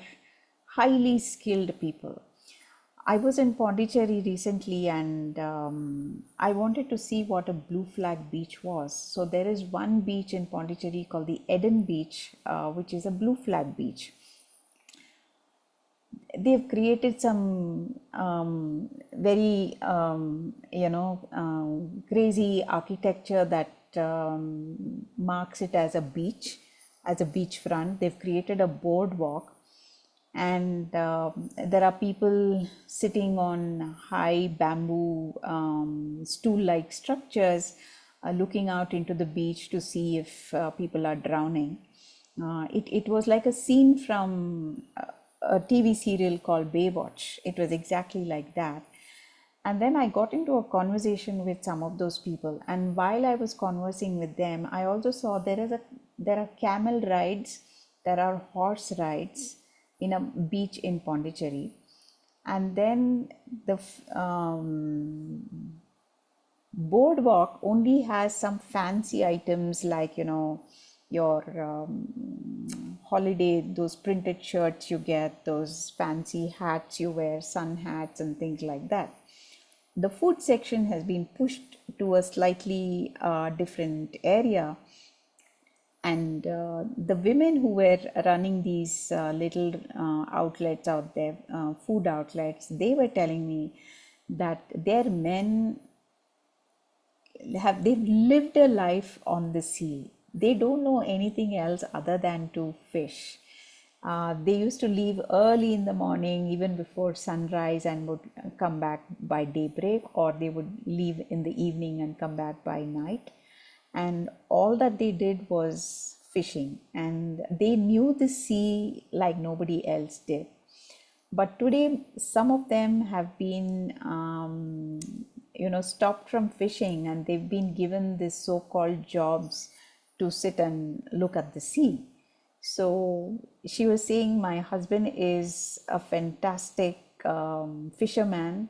highly skilled people. I was in Pondicherry recently, and I wanted to see what a blue flag beach was. So there is one beach in Pondicherry called the Eden Beach, which is a blue flag beach. They've created some very crazy architecture that marks it as a beach, as a beachfront. They've created a boardwalk, and there are people sitting on high bamboo stool-like structures, looking out into the beach to see if people are drowning. It was like a scene from a TV serial called Baywatch. It was exactly like that. And then I got into a conversation with some of those people, and while I was conversing with them, I also saw there are camel rides, there are horse rides in a beach in Pondicherry, and then the boardwalk only has some fancy items like your holiday, those printed shirts you get, those fancy hats you wear, sun hats and things like that. The food section has been pushed to a slightly different area, and the women who were running these little outlets out there, food outlets, they were telling me that their men they've lived a life on the sea. They don't know anything else other than to fish. They used to leave early in the morning, even before sunrise, and would come back by daybreak, or they would leave in the evening and come back by night. And all that they did was fishing, and they knew the sea like nobody else did. But today, some of them have been, stopped from fishing, and they've been given this so-called jobs to sit and look at the sea. So she was saying, my husband is a fantastic fisherman.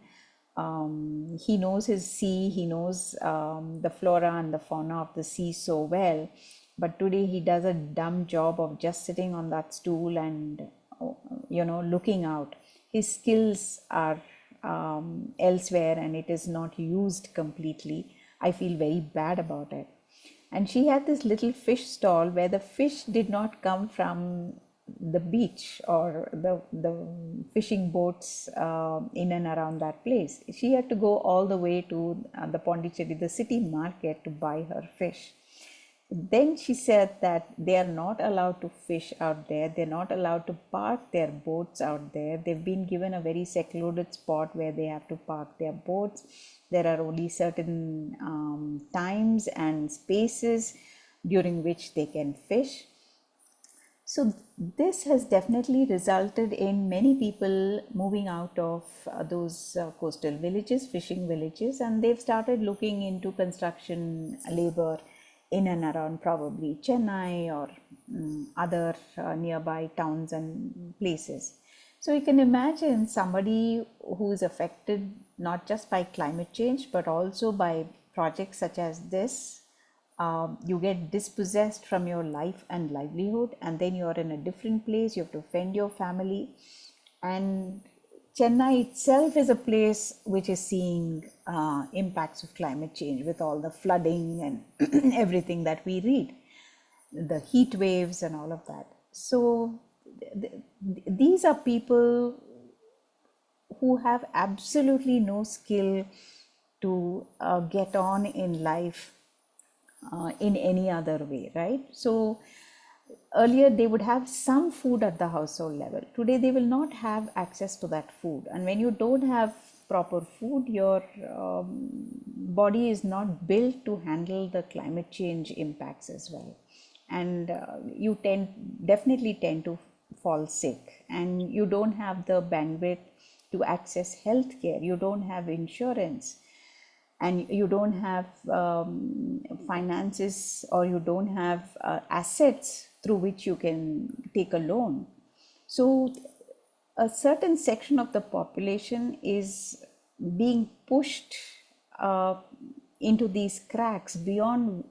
He knows his sea, he knows the flora and the fauna of the sea so well. But today he does a dumb job of just sitting on that stool and, looking out. His skills are elsewhere, and it is not used completely. I feel very bad about it. And she had this little fish stall where the fish did not come from the beach or the fishing boats in and around that place. She had to go all the way to the Pondicherry, the city market, to buy her fish. Then she said that they are not allowed to fish out there. They're not allowed to park their boats out there. They've been given a very secluded spot where they have to park their boats. There are only certain times and spaces during which they can fish. So this has definitely resulted in many people moving out of those coastal villages, fishing villages, and they've started looking into construction labor in and around probably Chennai or other nearby towns and places. So you can imagine somebody who is affected not just by climate change, but also by projects such as this. You get dispossessed from your life and livelihood, and then you're in a different place. You have to fend your family. And Chennai itself is a place which is seeing impacts of climate change with all the flooding and everything that we read, the heat waves and all of that. So these are people who have absolutely no skill to get on in life in any other way, right? So earlier they would have some food at the household level. Today they will not have access to that food, and when you don't have proper food, your body is not built to handle the climate change impacts as well, and you definitely tend to fall sick, and you don't have the bandwidth to access health care. You don't have insurance, and you don't have finances, or you don't have assets through which you can take a loan. So a certain section of the population is being pushed into these cracks beyond,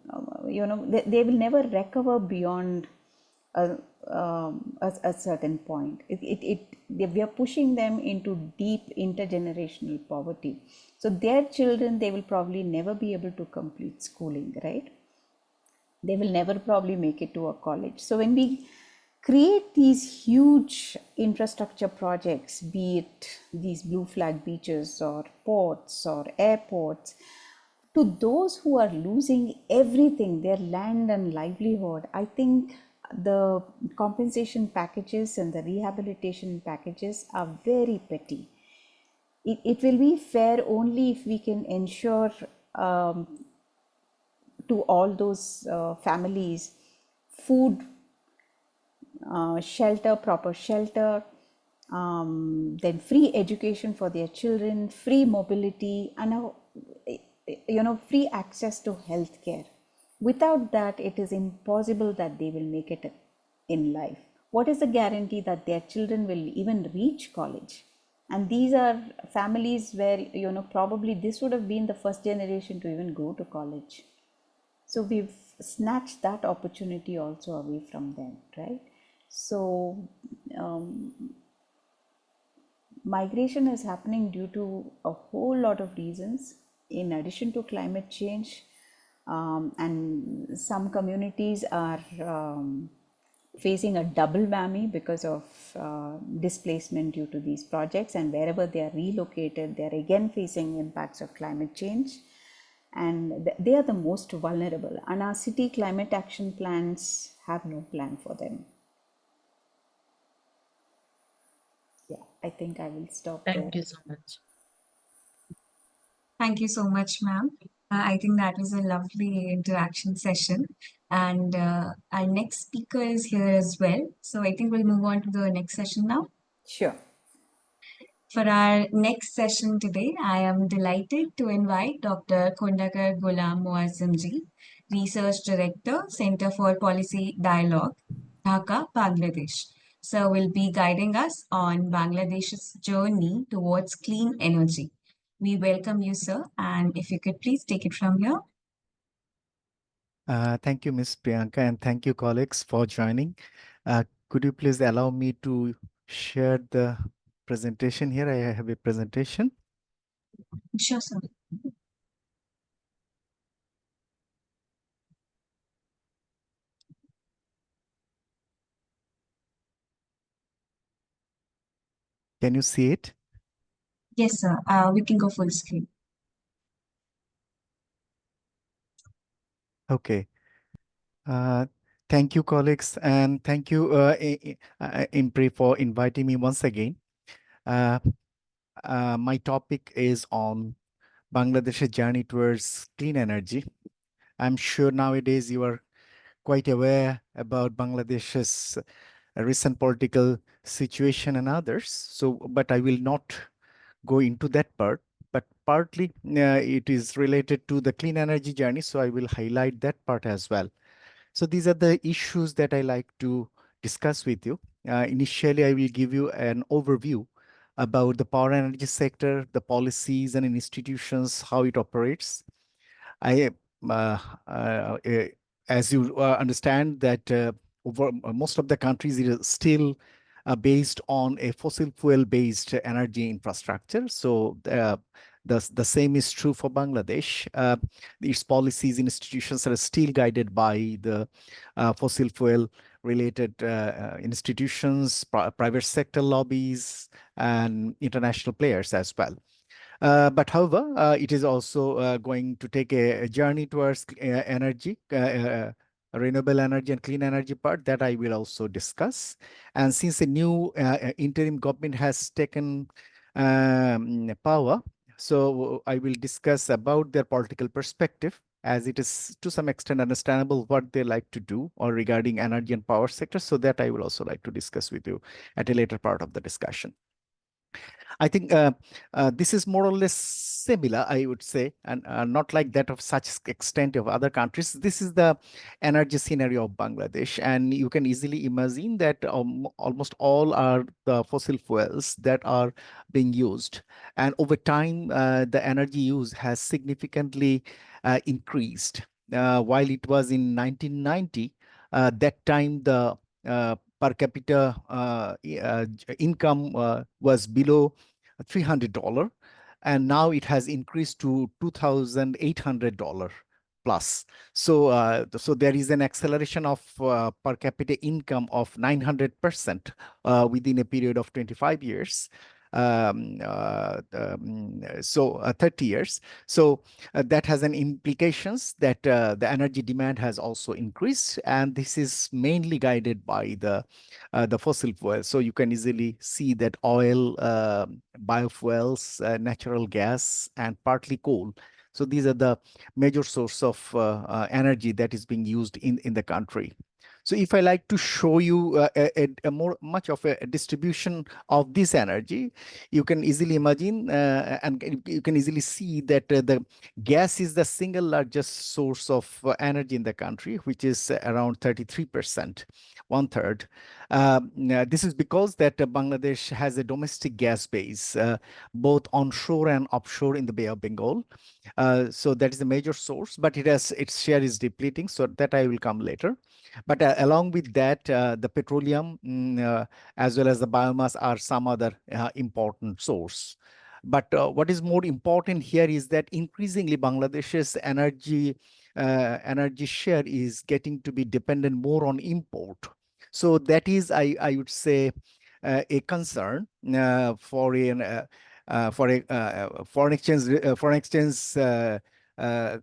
they will never recover beyond a certain point. We are pushing them into deep intergenerational poverty. So their children, they will probably never be able to complete schooling, right? They will never probably make it to a college. So when we create these huge infrastructure projects, be it these blue flag beaches or ports or airports, to those who are losing everything, their land and livelihood, I think the compensation packages and the rehabilitation packages are very petty. It will be fair only if we can ensure to all those families food, shelter, proper shelter, then free education for their children, free mobility, and free access to health care. Without that, it is impossible that they will make it in life. What is the guarantee that their children will even reach college? And these are families where, probably this would have been the first generation to even go to college. So we've snatched that opportunity also away from them, right? So migration is happening due to a whole lot of reasons, in addition to climate change. And some communities are facing a double whammy because of displacement due to these projects, and wherever they are relocated, they are again facing impacts of climate change. and they are the most vulnerable, and our city climate action plans have no plan for them. Yeah, I think I will stop there. Thank you so much. Thank you so much, ma'am. I think that was a lovely interaction session. And our next speaker is here as well. So I think we'll move on to the next session now. Sure. For our next session today, I am delighted to invite Dr. Khondaker Moazzem ji, Research Director, Center for Policy Dialogue, Dhaka, Bangladesh. Sir will be guiding us on Bangladesh's journey towards clean energy. We welcome you, sir, and if you could please take it from here. Thank you, Ms. Priyanka, and thank you, colleagues, for joining. Could you please allow me to share the presentation here? I have a presentation. Sure, sir. Can you see it? Yes, sir. We can go full screen. Okay. Thank you, colleagues, and thank you, IMPRI, for inviting me once again. My topic is on Bangladesh's journey towards clean energy. I'm sure nowadays you are quite aware about Bangladesh's recent political situation and others. So, but I will not go into that part. But partly it is related to the clean energy journey. So I will highlight that part as well. So these are the issues that I like to discuss with you. Initially, I will give you an overview about the power energy sector, the policies and institutions, how it operates. I, uh, uh, uh, as you understand that over most of the countries, it is still based on a fossil fuel-based energy infrastructure. So the same is true for Bangladesh. Its policies and institutions are still guided by the fossil fuel related institutions, private sector lobbies, and international players as well. But however, it is also going to take a journey towards energy, renewable energy and clean energy part that I will also discuss. And since a new interim government has taken power, so I will discuss about their political perspective, as it is to some extent understandable what they like to do or regarding energy and power sector. So that I will also like to discuss with you at a later part of the discussion. I think this is more or less similar, I would say, and not like that of such extent of other countries. This is the energy scenario of Bangladesh, and you can easily imagine that almost all are the fossil fuels that are being used. And over time, the energy use has significantly increased. While it was in 1990, that time the per capita income was below $300, and now it has increased to $2,800 plus. So, so there is an acceleration of per capita income of 900% within a period of 25 years. 30 years. So that has an implications that the energy demand has also increased, and this is mainly guided by the fossil fuels. So you can easily see that oil, biofuels, natural gas, and partly coal. So these are the major source of energy that is being used in the country. So if I like to show you a much of a distribution of this energy, you can easily imagine and you can easily see that the gas is the single largest source of energy in the country, which is around 33%, 1/3. This is because that Bangladesh has a domestic gas base, both onshore and offshore in the Bay of Bengal. So that is the major source, but its share is depleting. So that I will come later. But along with that, the petroleum as well as the biomass are some other important source. But what is more important here is that increasingly Bangladesh's energy share is getting to be dependent more on import. So that is, I would say, a concern for a foreign exchange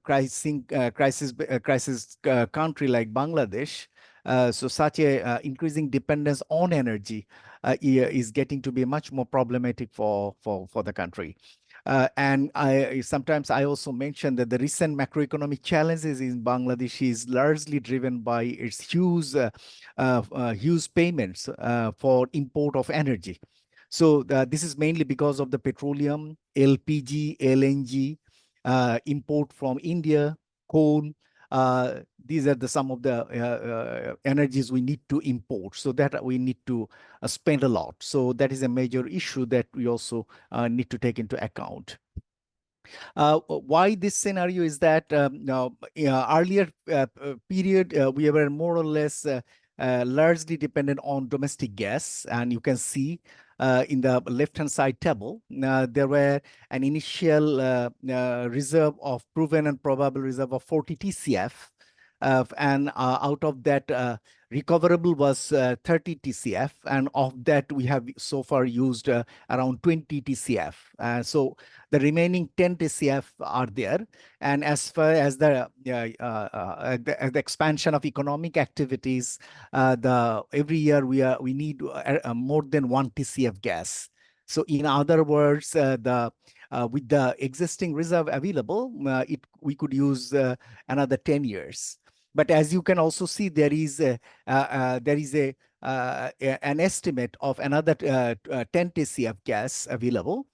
crisis country like Bangladesh, so such a increasing dependence on energy is getting to be much more problematic for the country. And sometimes I also mention that the recent macroeconomic challenges in Bangladesh is largely driven by its huge payments for import of energy. So this is mainly because of the petroleum, LPG, LNG, import from India, coal. These are some of the energies we need to import, so that we need to spend a lot. So that is a major issue that we also need to take into account. Why this scenario is that now, earlier period, we were more or less largely dependent on domestic gas, and you can see in the left-hand side table, there were an initial reserve of proven and probable reserve of 40 TCF, and out of that, recoverable was 30 TCF, and of that we have so far used around 20 TCF. So the remaining 10 TCF are there. And as far as the expansion of economic activities, every year we need more than 1 TCF gas. So in other words, with the existing reserve available, we could use another 10 years. But as you can also see, there is an estimate of another 10 TCF gas available,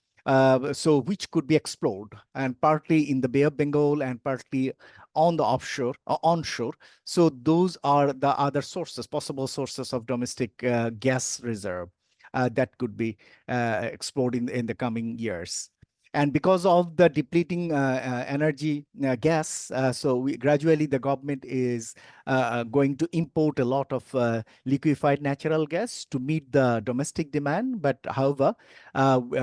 so which could be explored, and partly in the Bay of Bengal and partly on the onshore. So those are the other sources, possible sources of domestic gas reserve that could be explored in the coming years. And because of the depleting energy gas, so gradually the government is going to import a lot of liquefied natural gas to meet the domestic demand. But however,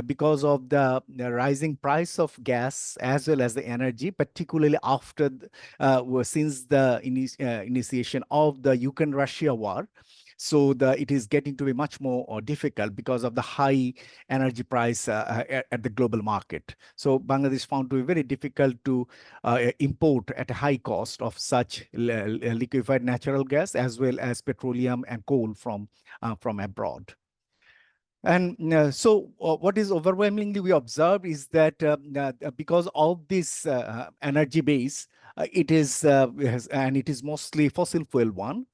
because of the rising price of gas as well as the energy, particularly after since the initiation of the Ukraine-Russia war, so it is getting to be much more difficult because of the high energy price at the global market. So Bangladesh found to be very difficult to import at a high cost of such liquefied natural gas as well as petroleum and coal from abroad. And so what is overwhelmingly we observe is that because of this energy base, it is and it is mostly fossil fuel one,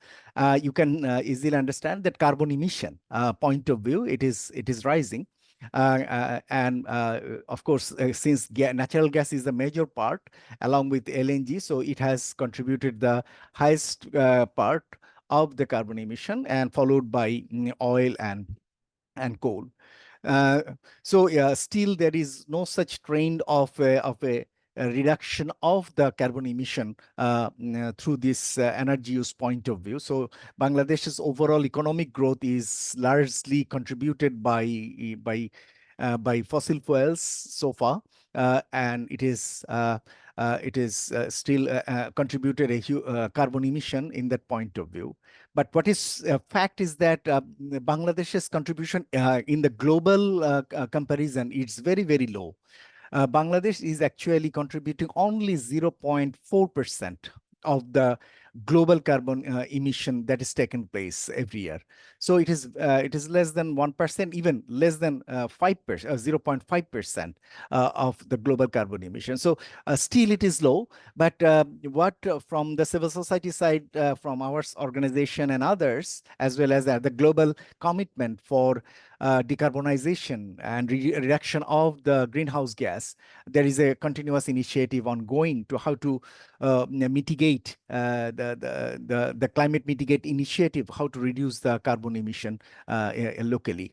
you can easily understand that carbon emission point of view, it is rising. And of course, since natural gas is the major part along with LNG, so it has contributed the highest part of the carbon emission, and followed by oil and coal. So still there is no such trend of a reduction of the carbon emission through this energy use point of view. So Bangladesh's overall economic growth is largely contributed by fossil fuels so far, and it is still contributed a carbon emission in that point of view. But what is a fact is that Bangladesh's contribution in the global comparison, it's very, very low. Bangladesh is actually contributing only 0.4% of the global carbon emission that is taking place every year. So it is less than 1%, even less than 5%, 0.5% of the global carbon emission. So still it is low, but what from the civil society side, from our organization and others, as well as the global commitment for decarbonization and reduction of the greenhouse gas, there is a continuous initiative ongoing to how to mitigate the climate mitigate initiative, how to reduce the carbon emission locally.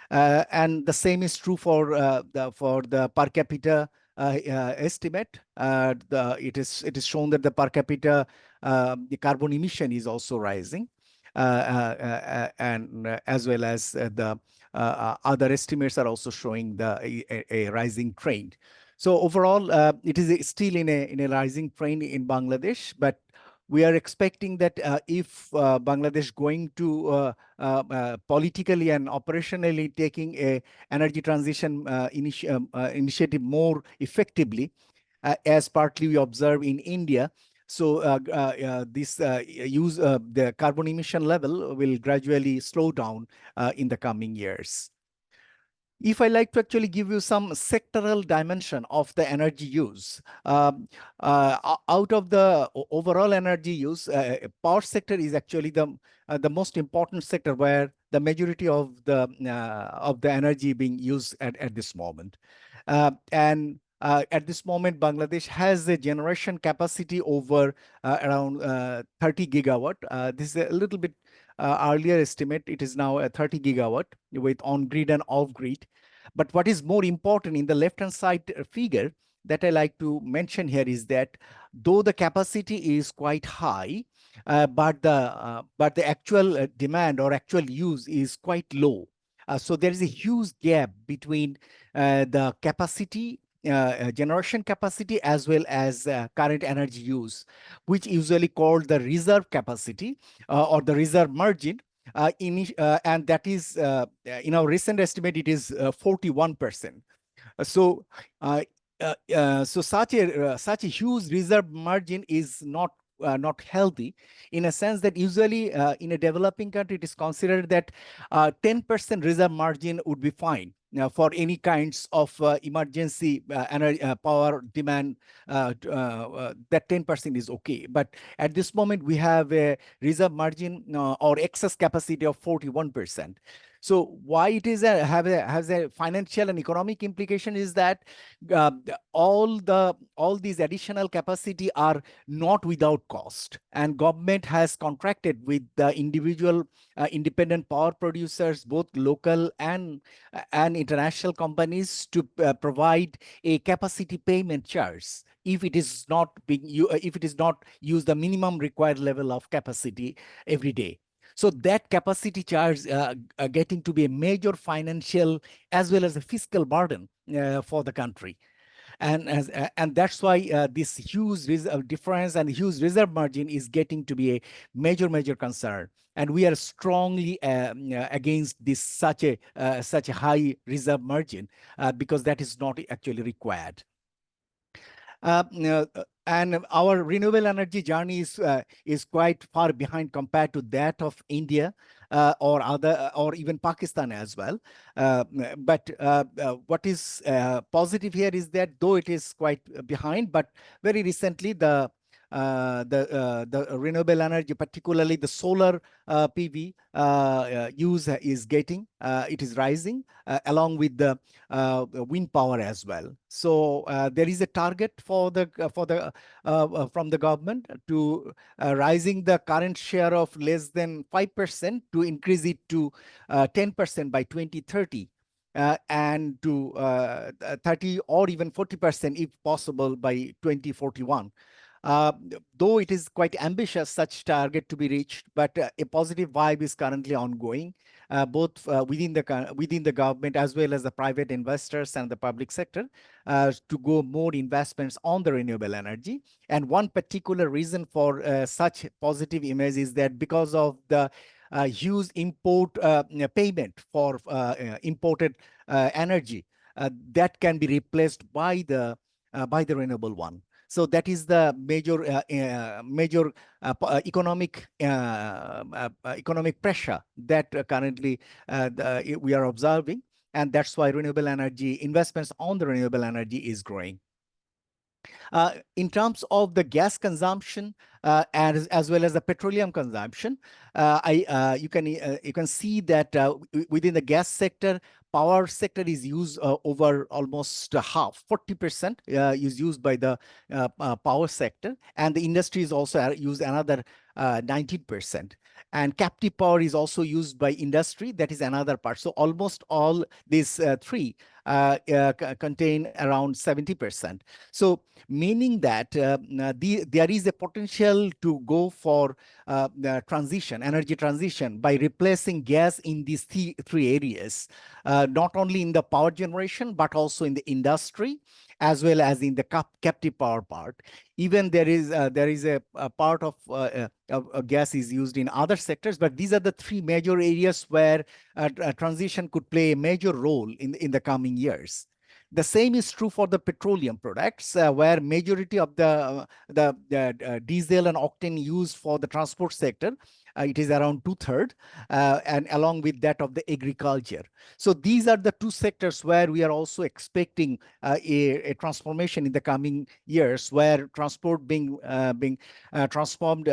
And the same is true for the per capita estimate. It is shown that the per capita the carbon emission is also rising, and as well as the other estimates are also showing a rising trend. So overall, it is still in a rising trend in Bangladesh, but we are expecting that if Bangladesh going to politically and operationally taking a energy transition initiative more effectively, as partly we observe in India. So the carbon emission level will gradually slow down in the coming years. If I like to actually give you some sectoral dimension of the energy use, out of the overall energy use, power sector is actually the most important sector where the majority of the energy being used at this moment. At this moment, Bangladesh has a generation capacity over around 30 gigawatt. This is a little bit earlier estimate. It is now a 30 gigawatt with on-grid and off-grid. But what is more important in the left-hand side figure that I like to mention here is that though the capacity is quite high, but the actual demand or actual use is quite low. So there is a huge gap between the capacity, generation capacity, as well as current energy use, which usually called the reserve capacity or the reserve margin. And that is, in our recent estimate, it is 41%. So, such a huge reserve margin is not healthy, in a sense that usually in a developing country it is considered that 10% reserve margin would be fine for any kinds of emergency energy, power demand. That 10% is okay, but at this moment we have a reserve margin or excess capacity of 41%. So why it is has a financial and economic implication is that all these additional capacity are not without cost, and government has contracted with the individual independent power producers, both local and international companies, to provide a capacity payment charge if it is not use the minimum required level of capacity every day. So that capacity charge getting to be a major financial as well as a fiscal burden for the country. And that's why this huge difference and huge reserve margin is getting to be a major concern. And we are strongly against this such a high reserve margin because that is not actually required. And our renewable energy journey is quite far behind compared to that of India or even Pakistan as well. But what is positive here is that though it is quite behind, but very recently the renewable energy, particularly the solar PV use is it is rising along with the wind power as well. So there is a target for the from the government to rising the current share of less than 5% to increase it to 10% by 2030. And to 30 or even 40% if possible by 2041. Though it is quite ambitious, such target to be reached, but a positive vibe is currently ongoing, both within the government as well as the private investors and the public sector, to go more investments on the renewable energy. And one particular reason for such positive image is that because of the huge import payment for imported energy, that can be replaced by the renewable one. So that is the major economic pressure that currently we are observing, and that's why renewable energy investments on the renewable energy is growing. In terms of the gas consumption as well as the petroleum consumption, you can see that within the gas sector, power sector is used over almost half, 40% is used by the power sector, and the industry is also used another 19%. And captive power is also used by industry, that is another part. So almost all these three contain around 70%. So meaning that there is a potential to go for energy transition by replacing gas in these three areas, not only in the power generation, but also in the industry, as well as in the captive power part. Even there is a part of gas is used in other sectors, but these are the three major areas where a transition could play a major role in the coming years. The same is true for the petroleum products, where majority of the diesel and octane used for the transport sector, it is around 2/3, and along with that of the agriculture. So these are the two sectors where we are also expecting a transformation in the coming years, where transport being transformed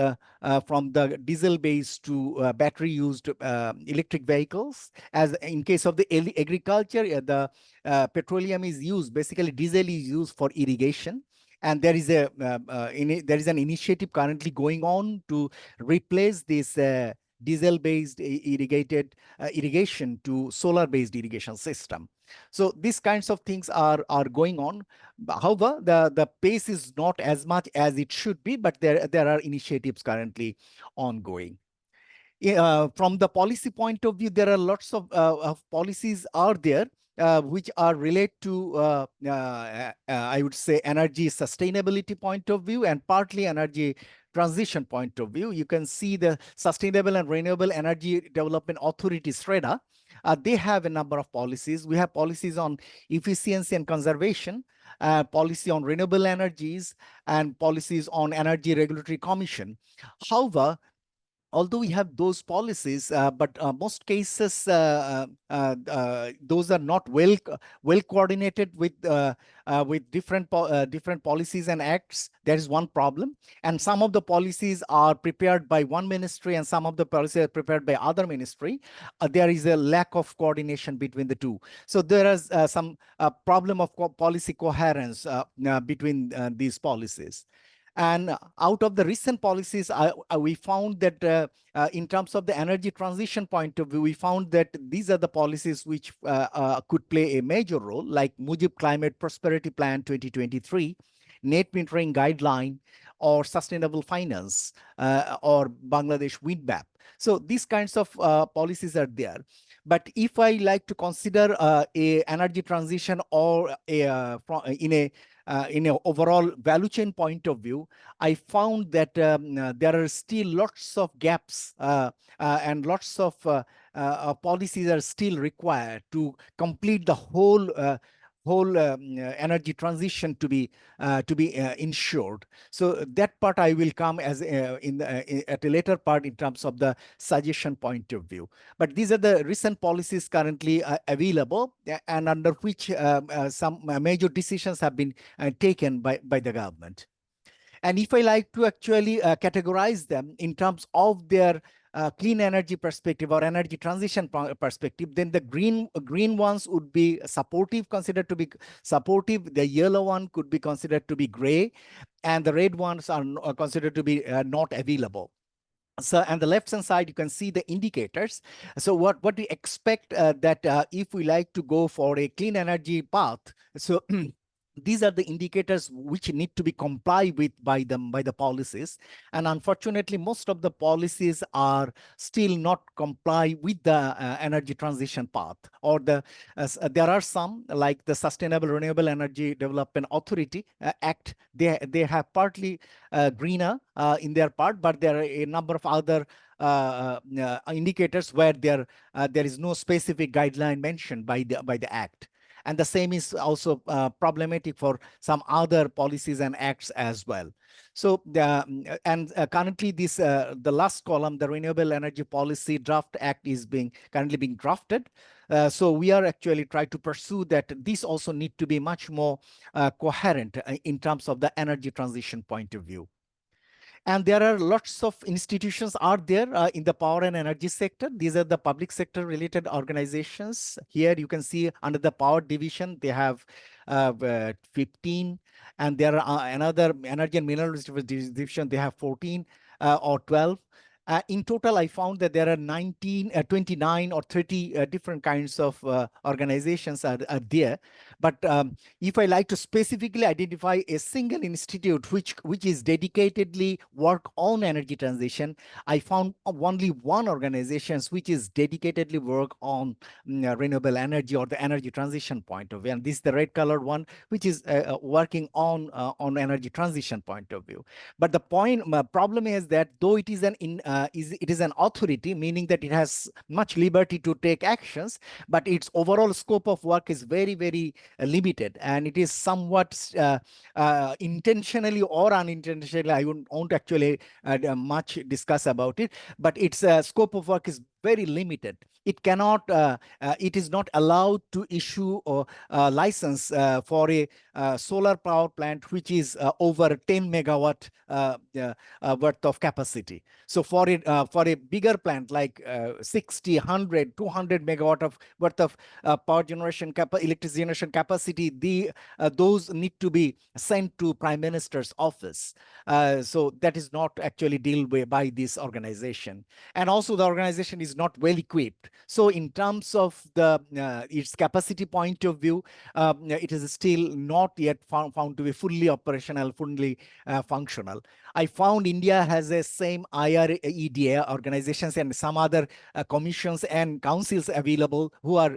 from the diesel based to battery used electric vehicles. As in case of the agriculture, the petroleum is used, basically diesel is used for irrigation. And there is there is an initiative currently going on to replace this diesel-based irrigation to solar-based irrigation system. So these kinds of things are going on. However, the pace is not as much as it should be, but there are initiatives currently ongoing. From the policy point of view, there are lots of policies are there which are related to, I would say, energy sustainability point of view and partly energy transition point of view. You can see the Sustainable and Renewable Energy Development Authority, SREDA. They have a number of policies. We have policies on efficiency and conservation, policy on renewable energies, and policies on Energy Regulatory Commission. However, although we have those policies, but most cases those are not well coordinated with different policies and acts. There is one problem, and some of the policies are prepared by one ministry and some of the policies are prepared by other ministry. There is a lack of coordination between the two. So there is some problem of policy coherence between these policies. And out of the recent policies, we found that in terms of the energy transition point of view, we found that these are the policies which could play a major role, like Mujib Climate Prosperity Plan 2023, Net Metering Guideline, or Sustainable Finance, or Bangladesh Wind Map. So these kinds of policies are there. But if I like to consider a energy transition or in an overall value chain point of view, I found that there are still lots of gaps and lots of policies are still required to complete the whole energy transition to be ensured. So that part I will come as at a later part in terms of the suggestion point of view. But these are the recent policies currently available and under which some major decisions have been taken by the government. And if I like to actually categorize them in terms of their clean energy perspective or energy transition perspective, then the green ones would be supportive, considered to be supportive. The yellow one could be considered to be gray, and the red ones are considered to be not available. So on the left hand side, you can see the indicators. So what we expect that if we like to go for a clean energy path, so these are the indicators which need to be complied with by the policies. And unfortunately, most of the policies are still not comply with the energy transition path. Or there are some, like the Sustainable Renewable Energy Development Authority Act. They have partly greener in their part, but there are a number of other indicators where there is no specific guideline mentioned by the Act. And the same is also problematic for some other policies and acts as well. So currently this the last column, the Renewable Energy Policy Draft Act, is currently being drafted. So we are actually trying to pursue that. These also need to be much more coherent in terms of the energy transition point of view. And there are lots of institutions out there in the power and energy sector. These are the public sector related organizations. Here you can see under the power division, they have 15, and there are another energy and minerals division, they have 14 or 12. In total, I found that there are 29 or 30 different kinds of organizations are there. But if I like to specifically identify a single institute which is dedicatedly work on energy transition, I found only one organization which is dedicatedly work on renewable energy or the energy transition point of view. And this is the red colored one, which is working on energy transition point of view. But the problem is that though it is an it is an authority, meaning that it has much liberty to take actions, but its overall scope of work is very, very limited, and it is somewhat intentionally or unintentionally, I won't actually much discuss about it, but its scope of work is very limited. It cannot, it is not allowed to issue a license for a solar power plant which is over 10 megawatt worth of capacity. So for a bigger plant like 60, 100, 200 megawatt of worth of power generation, electricity generation capacity, those need to be sent to Prime Minister's office. So that is not actually dealt with by this organization. And also the organization is not well equipped. So in terms of the its capacity point of view, it is still not yet found to be fully operational, fully functional. I found India has the same IREDA organizations and some other commissions and councils available who are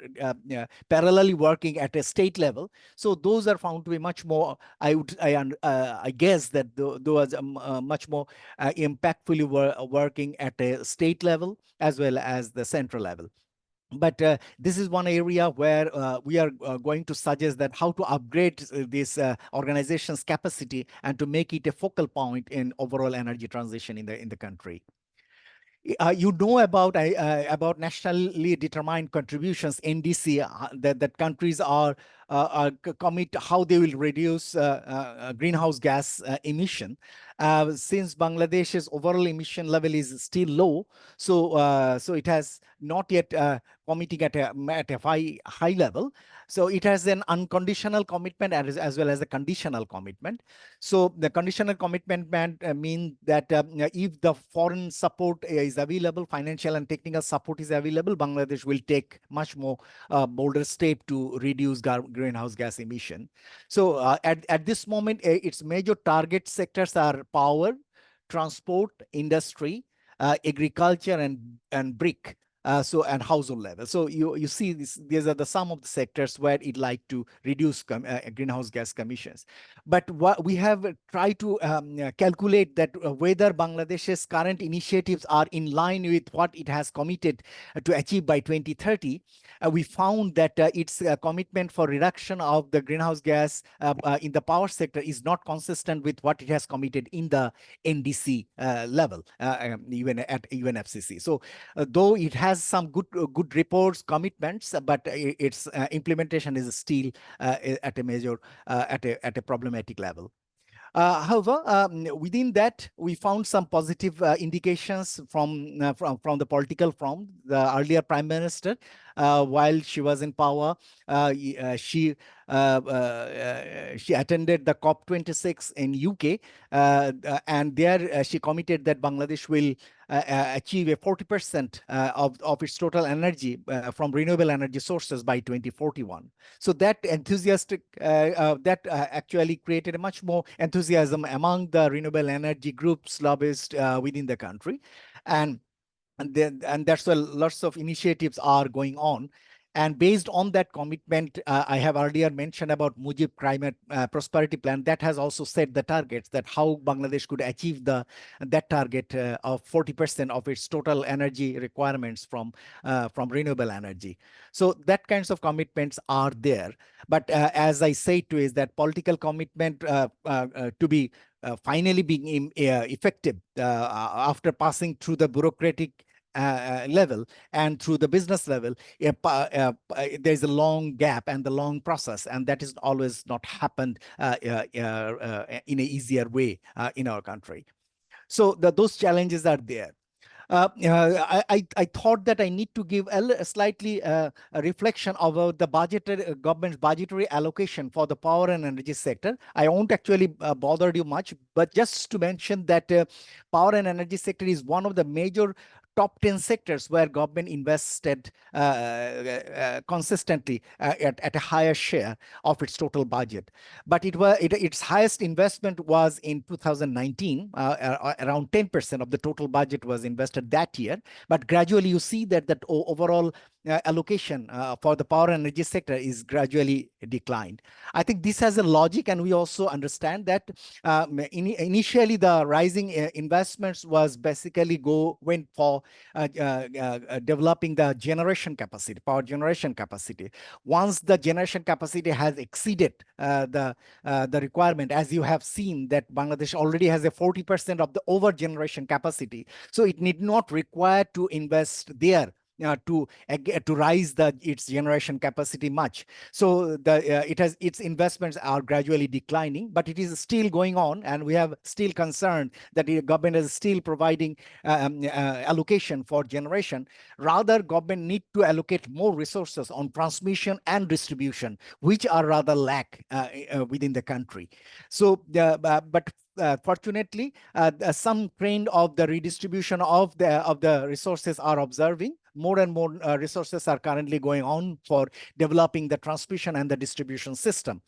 parallelly working at a state level. So those are found to be much more, I guess that those are much more impactfully working at a state level as well as the central level. But this is one area where we are going to suggest that how to upgrade this organization's capacity and to make it a focal point in overall energy transition in the country. You know about nationally determined contributions, NDC, that countries are commit how they will reduce greenhouse gas emission. Since Bangladesh's overall emission level is still low, so so it has not yet committing at a high level. So it has an unconditional commitment as well as a conditional commitment. So the conditional commitment means that if the foreign support is available, financial and technical support is available, Bangladesh will take much more bolder step to reduce greenhouse gas emission. So at this moment, its major target sectors are power, transport, industry, agriculture, and brick. And household level. So you see these are the some of the sectors where it like to reduce greenhouse gas emissions. But what we have tried to calculate that whether Bangladesh's current initiatives are in line with what it has committed to achieve by 2030. We found that its commitment for reduction of the greenhouse gas in the power sector is not consistent with what it has committed in the NDC level, even at UNFCCC. So though it has some good reports, commitments, but its implementation is still at a major at a problematic level. However, within that, we found some positive indications from the political front. The earlier Prime Minister, while she was in power, she attended the COP26 in UK, and there she committed that Bangladesh will achieve a 40% of its total energy from renewable energy sources by 2041. So that enthusiastic, actually created a much more enthusiasm among the renewable energy groups, lobbyists within the country. And that's why lots of initiatives are going on. And based on that commitment, I have earlier mentioned about Mujib Climate Prosperity Plan that has also set the targets that how Bangladesh could achieve that target of 40% of its total energy requirements from renewable energy. So that kinds of commitments are there. But as I say to is that political commitment to be finally being effective after passing through the bureaucratic level and through the business level, there's a long gap and the long process, and that is always not happened in an easier way in our country. So those challenges are there. I thought that I need to give a slightly a reflection about the government's budgetary allocation for the power and energy sector. I won't actually bother you much, but just to mention that power and energy sector is one of the major top 10 sectors where government invested consistently at a higher share of its total budget. But its highest investment was in 2019, around 10% of the total budget was invested that year. But gradually you see that overall allocation for the power and energy sector is gradually declined. I think this has a logic, and we also understand that initially the rising investments was basically went for developing the generation capacity, power generation capacity. Once the generation capacity has exceeded the requirement, as you have seen that Bangladesh already has a 40% of the over generation capacity, so it need not require to invest there to rise its generation capacity much. So its investments are gradually declining, but it is still going on, and we have still concerned that the government is still providing allocation for generation. Rather, government need to allocate more resources on transmission and distribution, which are rather lack within the country. So, but fortunately, some trend of the redistribution of the resources are observing. More and more resources are currently going on for developing the transmission and the distribution system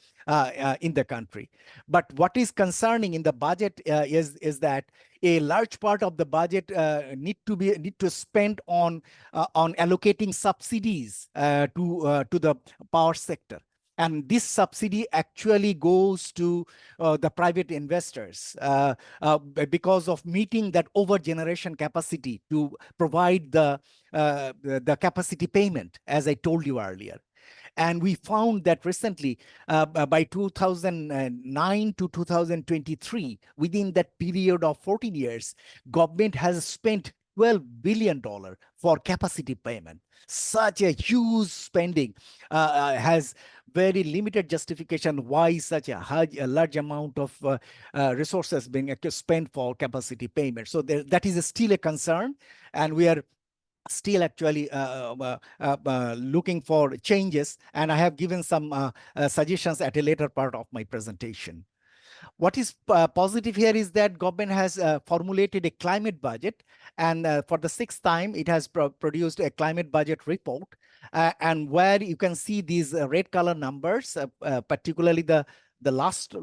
in the country. But what is concerning in the budget is that a large part of the budget need to spend on allocating subsidies to the power sector. And this subsidy actually goes to the private investors because of meeting that over generation capacity to provide the capacity payment, as I told you earlier. And we found that recently, by 2009 to 2023, within that period of 14 years, government has spent $12 billion for capacity payment. Such a huge spending has very limited justification why such a large amount of resources being spent for capacity payment. So that is still a concern, and we are still actually looking for changes, and I have given some suggestions at a later part of my presentation. What is positive here is that government has formulated a climate budget, and for the 6th time, it has produced a climate budget report, and where you can see these red color numbers, particularly the last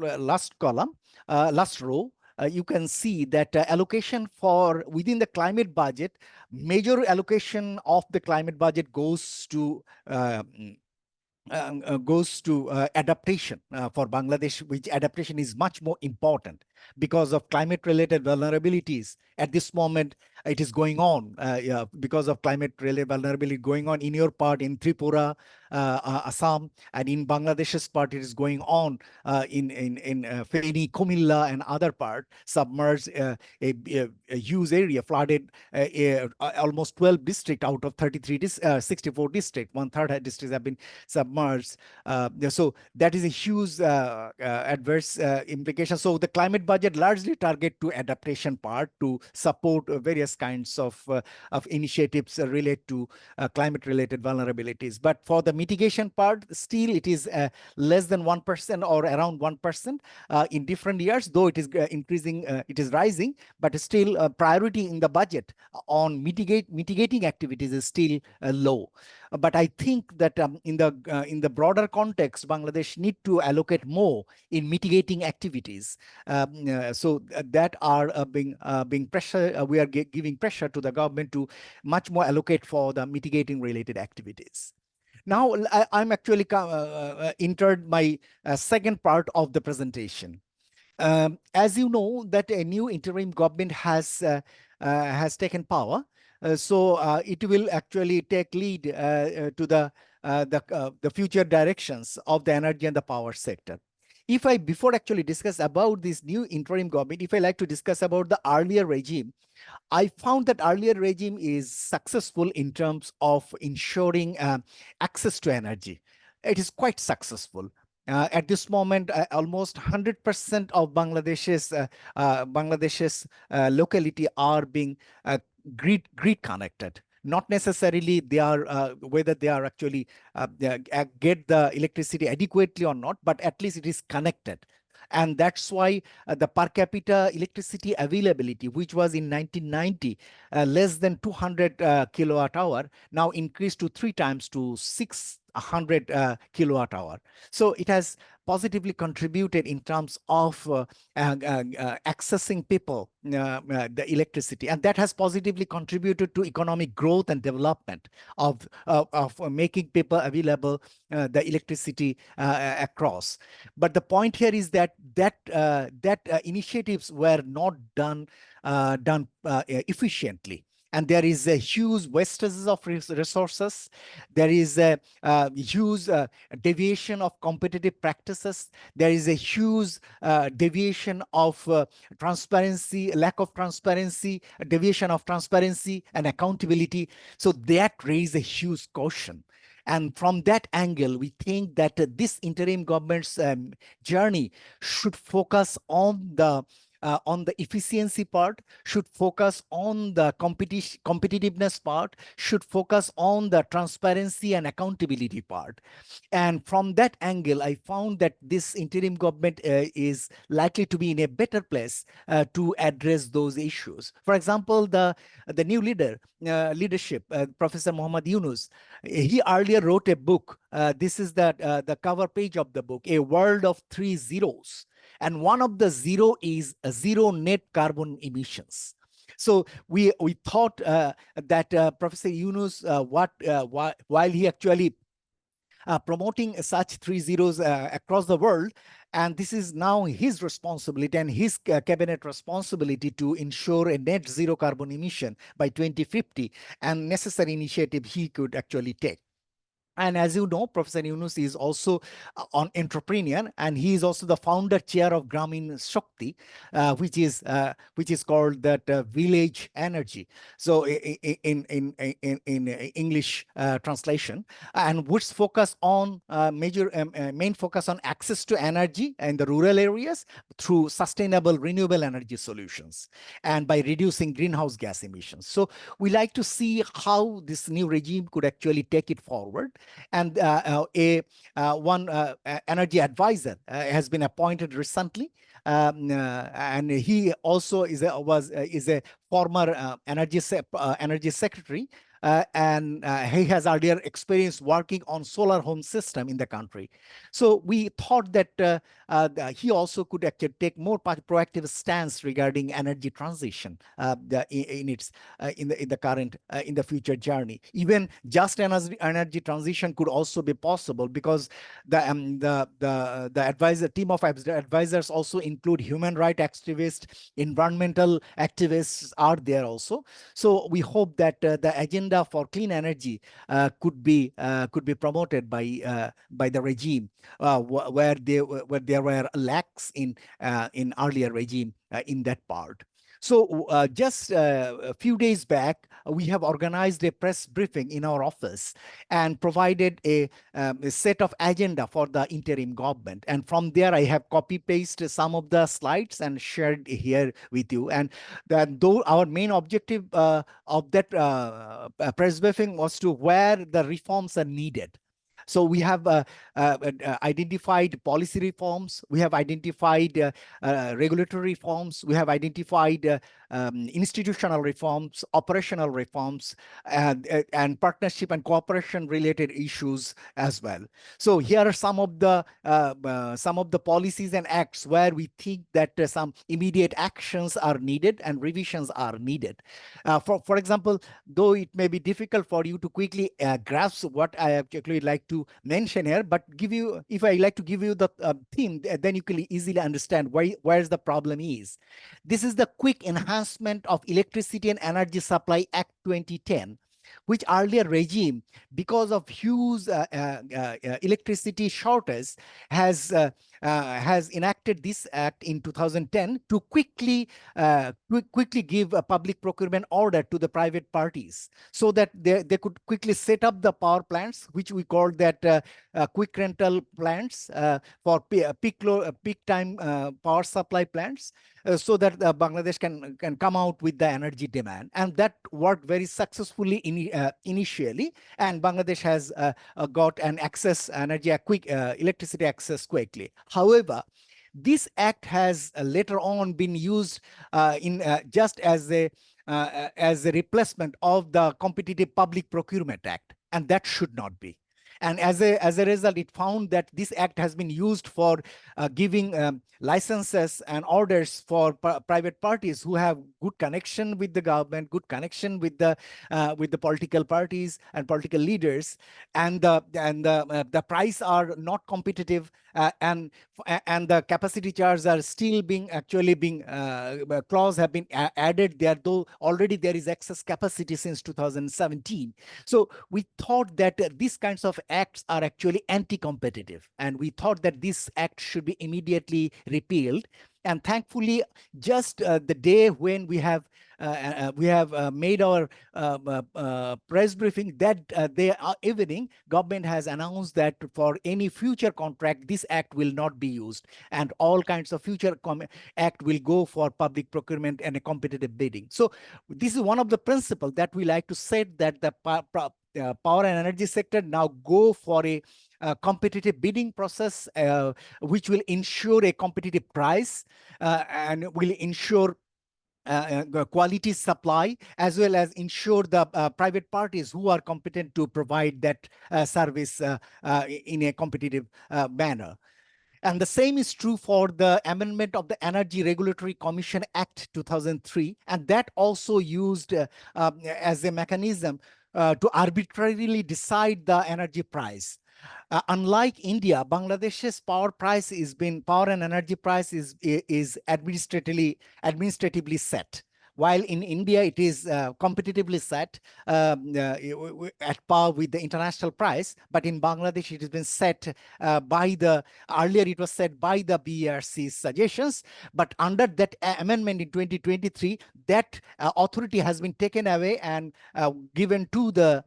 column, last row. You can see that allocation for within the climate budget, major allocation of the climate budget goes to adaptation for Bangladesh, which adaptation is much more important because of climate-related vulnerabilities. At this moment, it is going on because of climate-related vulnerability going on in your part in Tripura, Assam, and in Bangladesh's part, it is going on in Feni, Kumilla, and other part, submerged a huge area, flooded almost 12 districts out of 64 districts. 1/3 districts have been submerged. So that is a huge adverse implication. So the climate budget largely target to adaptation part to support various kinds of initiatives related to climate-related vulnerabilities. But for the mitigation part, still it is less than 1% or around 1% in different years, though it is increasing, it is rising, but still priority in the budget on mitigating activities is still low. But I think that in the broader context, Bangladesh need to allocate more in mitigating activities. So that are being pressure. We are giving pressure to the government to much more allocate for the mitigating related activities. Now I'm actually entered my second part of the presentation. As you know, that a new interim government has taken power. So it will actually take lead to the future directions of the energy and the power sector. Before actually discuss about this new interim government, if I like to discuss about the earlier regime, I found that earlier regime is successful in terms of ensuring access to energy. It is quite successful. At this moment, almost 100% of Bangladesh's locality are being grid connected. Not necessarily they are whether they are actually get the electricity adequately or not, but at least it is connected. And that's why the per capita electricity availability, which was in 1990 less than 200 kilowatt hour, now increased to 3 times to 600 kilowatt hour. So it has positively contributed in terms of accessing people the electricity, and that has positively contributed to economic growth and development of making people available the electricity across. But the point here is that initiatives were not done efficiently. And there is a huge wastage of resources. There is a huge deviation of competitive practices. There is a huge deviation of transparency, lack of transparency, deviation of transparency and accountability. So that raises a huge caution. And from that angle, we think that this interim government's journey should focus on the efficiency part, should focus on the competitiveness part, should focus on the transparency and accountability part. And from that angle, I found that this interim government is likely to be in a better place to address those issues. For example, the new leadership, Professor Muhammad Yunus, he earlier wrote a book. This is the cover page of the book, A World of Three Zeros. And one of the zero is zero net carbon emissions. So we thought that Professor Yunus, while he actually promoting such three zeros across the world, and this is now his responsibility and his cabinet responsibility to ensure a net zero carbon emission by 2050, and necessary initiative he could actually take. And as you know, Professor Yunus is also an entrepreneur, and he is also the founder chair of Gramin Shakti, which is called that village energy. So in English translation, and which focus on main focus on access to energy in the rural areas through sustainable renewable energy solutions, and by reducing greenhouse gas emissions. So we like to see how this new regime could actually take it forward. And one energy advisor has been appointed recently, and he also is a former energy secretary. And he has earlier experience working on solar home system in the country. So we thought that he also could actually take more proactive stance regarding energy transition in the future journey. Even just energy transition could also be possible, because the advisor team of advisors also include human rights activists, environmental activists are there also. So we hope that the agenda for clean energy could be promoted by the regime where there were lacks in earlier regime in that part. So just a few days back, we have organized a press briefing in our office and provided a set of agenda for the interim government. And from there, I have copy-pasted some of the slides and shared here with you. And though our main objective of that press briefing was to where the reforms are needed. So we have identified policy reforms, we have identified regulatory reforms, we have identified institutional reforms, operational reforms, and partnership and cooperation related issues as well. So here are some of the policies and acts where we think that some immediate actions are needed and revisions are needed. For example, though it may be difficult for you to quickly grasp what I actually like to mention here, but if I like to give you the theme, then you can easily understand where's the problem is. This is the Quick Enhancement of Electricity and Energy Supply Act 2010, which earlier regime, because of huge electricity shortage, has enacted this act in 2010 to quickly give a public procurement order to the private parties, so that they could quickly set up the power plants, which we call that quick rental plants for peak time power supply plants, so that Bangladesh can come out with the energy demand. And that worked very successfully initially, and Bangladesh has got an quick electricity access quickly. However, this act has later on been used just as a replacement of the Competitive Public Procurement Act, and that should not be. And as a result, it found that this act has been used for giving licenses and orders for private parties who have good connection with the government, good connection with the political parties and political leaders, and the price are not competitive, and the capacity charges are still being clause have been added there, though already there is excess capacity since 2017. So we thought that these kinds of acts are actually anti-competitive, and we thought that this act should be immediately repealed. And thankfully, just the day when we have made our press briefing, that day evening, government has announced that for any future contract, this act will not be used, and all kinds of future act will go for public procurement and a competitive bidding. So this is one of the principles that we like to set, that the power and energy sector now go for a competitive bidding process, which will ensure a competitive price and will ensure quality supply, as well as ensure the private parties who are competent to provide that service in a competitive manner. And the same is true for the amendment of the Energy Regulatory Commission Act 2003. And that also used as a mechanism to arbitrarily decide the energy price. Unlike India, Bangladesh's power and energy price is administratively set. While in India, it is competitively set at par with the international price, but in Bangladesh, it has been set earlier it was set by the BERC's suggestions, but under that amendment in 2023, that authority has been taken away and given to the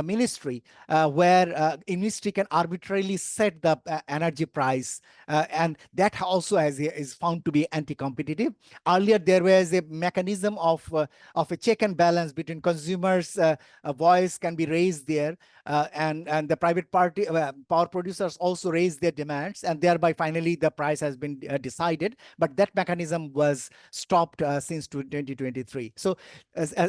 ministry, where ministry can arbitrarily set the energy price, and that also is found to be anti-competitive. Earlier, there was a mechanism of a check and balance between consumers' voice can be raised there, and the private party power producers also raised their demands, and thereby finally the price has been decided. But that mechanism was stopped since 2023. So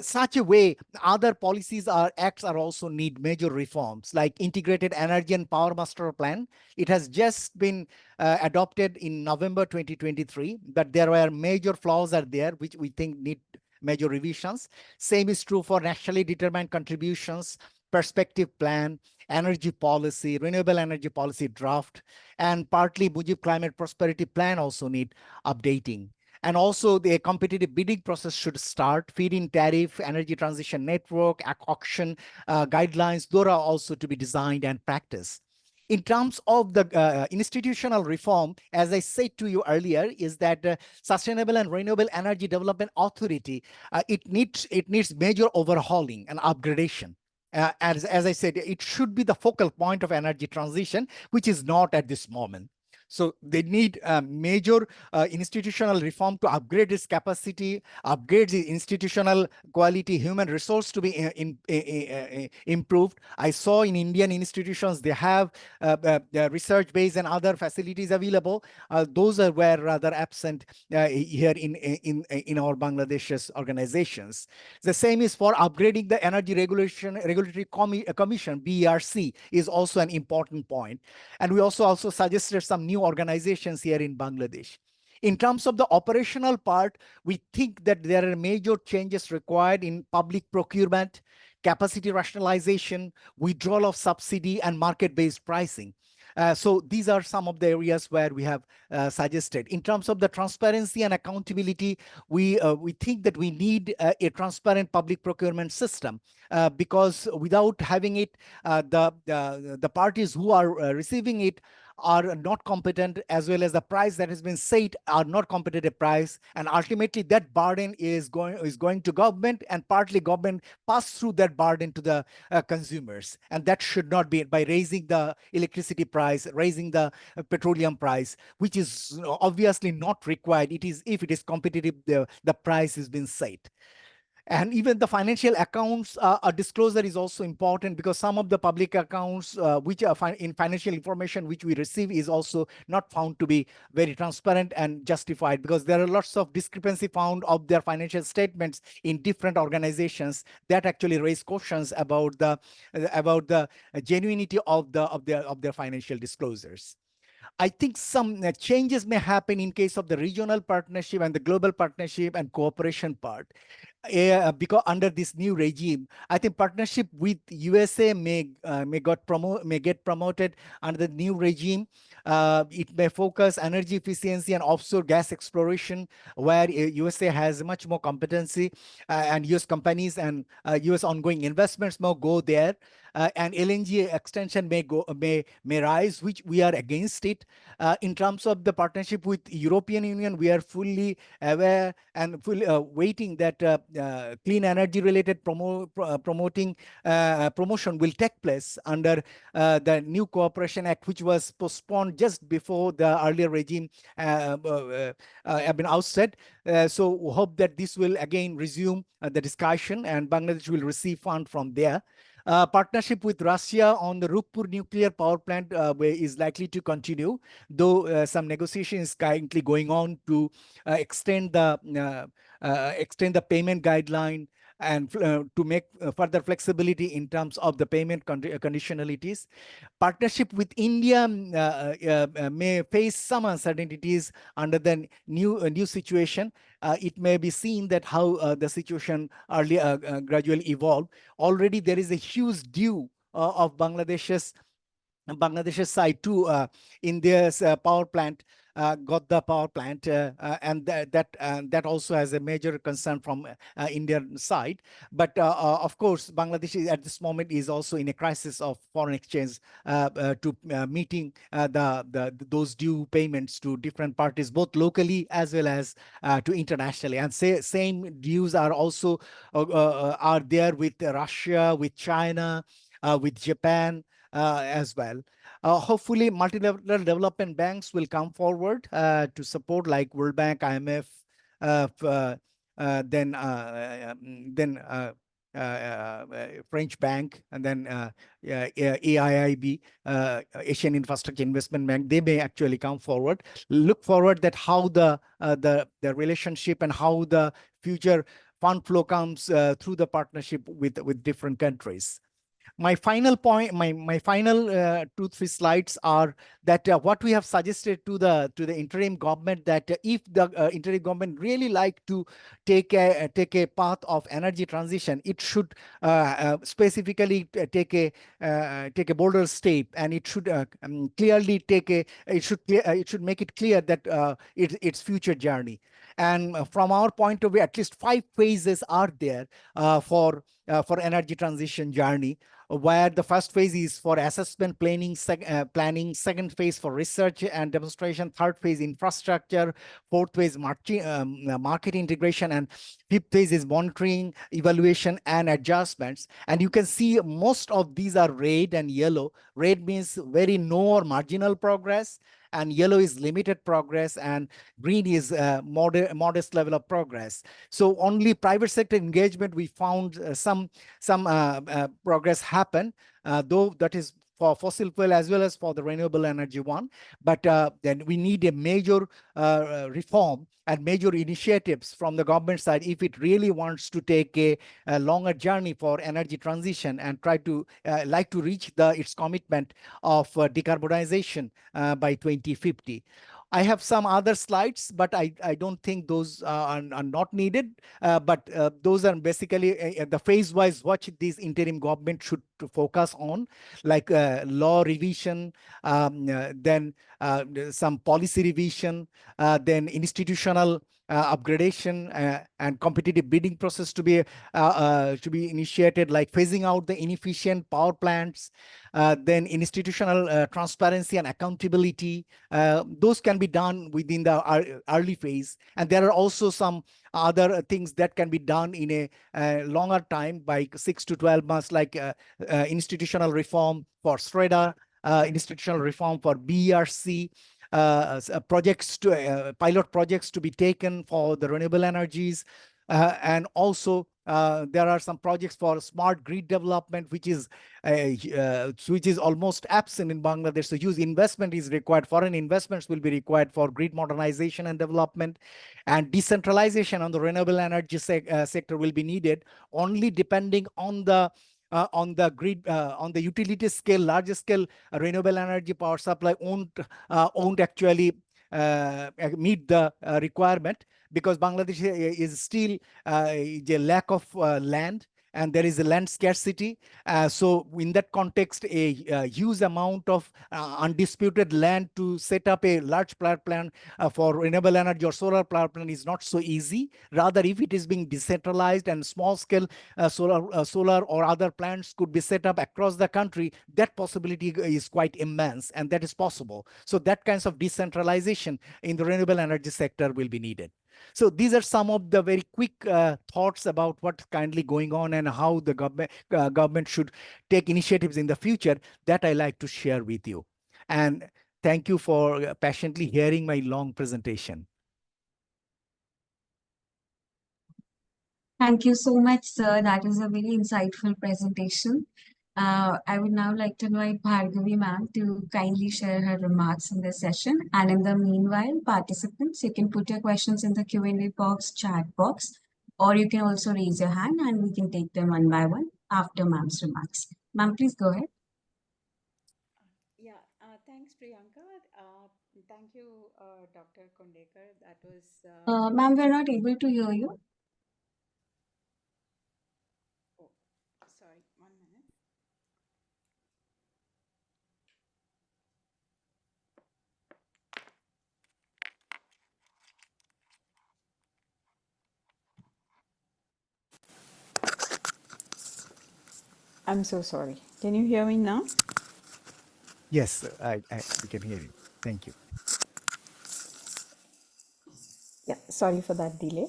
such a way, other policies or acts are also need major reforms, like integrated energy and power master plan. It has just been adopted in November 2023, but there were major flaws are there, which we think need major revisions. Same is true for nationally determined contributions, perspective plan, energy policy, renewable energy policy draft, and partly Mujib climate prosperity plan also need updating. And also the competitive bidding process should start. Feed-in tariff, energy transition network, auction guidelines, those are also to be designed and practiced. In terms of the institutional reform, as I said to you earlier, is that Sustainable and Renewable Energy Development Authority, it needs major overhauling and upgradation. As I said, it should be the focal point of energy transition, which is not at this moment. So they need major institutional reform to upgrade its capacity, upgrade the institutional quality, human resource to be improved. I saw in Indian institutions, they have research base and other facilities available. Those were rather absent here in our Bangladesh's organizations. The same is for upgrading the Energy Regulatory Commission, BERC, is also an important point. And we also suggested some new organizations here in Bangladesh. In terms of the operational part, we think that there are major changes required in public procurement, capacity rationalization, withdrawal of subsidy, and market-based pricing. So these are some of the areas where we have suggested. In terms of the transparency and accountability, we think that we need a transparent public procurement system, because without having it, the parties who are receiving it are not competent, as well as the price that has been set are not competitive price, and ultimately that burden is going to government, and partly government pass through that burden to the consumers, and that should not be by raising the electricity price, raising the petroleum price, which is obviously not required. It is, if it is competitive, the price has been set. And even the financial accounts a disclosure is also important, because some of the public accounts which are in financial information which we receive is also not found to be very transparent and justified, because there are lots of discrepancy found of their financial statements in different organizations that actually raise questions about the genuinity of their financial disclosures. I think some changes may happen in case of the regional partnership and the global partnership and cooperation part. Because under this new regime, I think partnership with USA may get promoted under the new regime. It may focus energy efficiency and offshore gas exploration, where USA has much more competency, and US companies and US ongoing investments may go there. And LNG extension may rise, which we are against it. In terms of the partnership with European Union, we are fully aware and fully waiting that clean energy related promotion will take place under the new Cooperation Act, which was postponed just before the earlier regime have been ousted. So hope that this will again resume the discussion, and Bangladesh will receive fund from there. Partnership with Russia on the Rupur nuclear power plant is likely to continue, though some negotiation is currently going on to extend the payment guideline and to make further flexibility in terms of the payment conditionalities. Partnership with India may face some uncertainties under the new situation. It may be seen that how the situation gradually evolved. Already there is a huge due of Bangladesh's side too in this power plant, got the power plant, and that also has a major concern from Indian side. But of course, Bangladesh at this moment is also in a crisis of foreign exchange to meeting those due payments to different parties, both locally as well as to internationally. And same dues are also are there with Russia, with China, with Japan as well. Hopefully, multilateral development banks will come forward to support, like World Bank, IMF, then French Bank, and then AIIB, Asian Infrastructure Investment Bank. They may actually come forward. Look forward that how the relationship and how the future fund flow comes through the partnership with different countries. My final point, my final 2-3 slides are that what we have suggested to the interim government, that if the interim government really like to take a path of energy transition, it should specifically take a bolder step, and it should clearly it should make it clear that its future journey. And from our point of view, at least 5 phases are there for energy transition journey, where the first phase is for assessment planning, second phase for research and demonstration, third phase infrastructure, fourth phase market integration, and fifth phase is monitoring, evaluation, and adjustments. And you can see most of these are red and yellow. Red means very no or marginal progress, and yellow is limited progress, and green is modest level of progress. So only private sector engagement, we found some progress happen, though that is for fossil fuel as well as for the renewable energy one. But then we need a major reform and major initiatives from the government side if it really wants to take a longer journey for energy transition and try to like to reach its commitment of decarbonization by 2050. I have some other slides, but I don't think those are not needed. But those are basically the phase-wise what these interim government should focus on, like law revision, then some policy revision, then institutional upgradation and competitive bidding process to be initiated, like phasing out the inefficient power plants, then institutional transparency and accountability. Those can be done within the early phase, and there are also some other things that can be done in a longer time, by 6 to 12 months, like institutional reform for SREDA, institutional reform for BRC, pilot projects to be taken for the renewable energies, and also There are some projects for smart grid development, which is almost absent in Bangladesh. So huge investment is required. Foreign investments will be required for grid modernization and development, and decentralization on the renewable energy sector will be needed. Only depending on the grid, on the utility scale, larger scale renewable energy power supply won't actually meet the requirement, because Bangladesh is still a lack of land, and there is a land scarcity. So in that context, a huge amount of undisputed land to set up a large power plant for renewable energy or solar power plant is not so easy. Rather, if it is being decentralized and small scale solar or other plants could be set up across the country, that possibility is quite immense, and that is possible. So that kinds of decentralization in the renewable energy sector will be needed. So these are some of the very quick thoughts about what's currently going on and how the government should take initiatives in the future that I like to share with you. And thank you for patiently hearing my long presentation. Thank you so much, sir. That is a very insightful presentation. I would now like to invite Bhargavi ma'am to kindly share her remarks in this session. And in the meanwhile, participants, you can put your questions in the Q&A box, chat box, or you can also raise your hand and we can take them one by one after ma'am's remarks. Ma'am, please go ahead. Yeah, thanks, Priyanka. Thank you, Dr. Khondaker. That was... Ma'am, we're not able to hear you. Oh, sorry, 1 minute. I'm so sorry. Can you hear me now? Yes, we can hear you. Thank you. Yeah, sorry for that delay.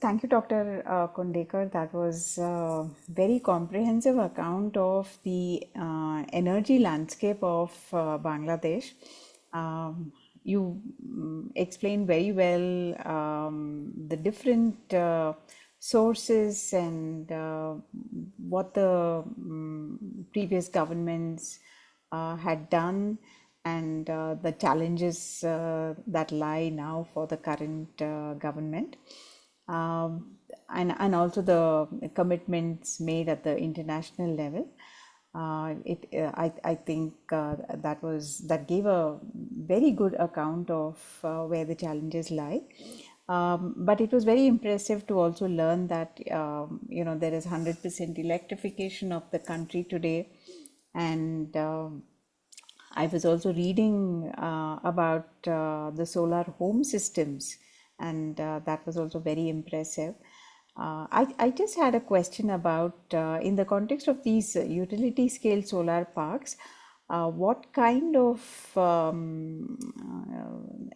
Thank you, Dr. Khondaker. That was a very comprehensive account of the energy landscape of Bangladesh. You explained very well the different sources and what the previous governments had done, and the challenges that lie now for the current government, and also the commitments made at the international level. I think that gave a very good account of where the challenges lie. But it was very impressive to also learn that there is 100% electrification of the country today, and I was also reading about the solar home systems, and that was also very impressive. I just had a question about, in the context of these utility scale solar parks, what kind of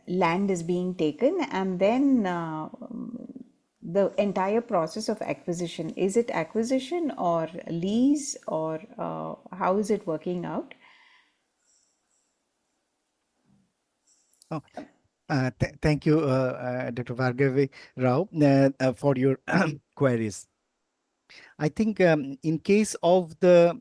land is being taken, and then the entire process of acquisition. Is it acquisition or lease, or how is it working out? Oh, thank you, Dr. Bhargavi Rao, for your queries. I think in case of the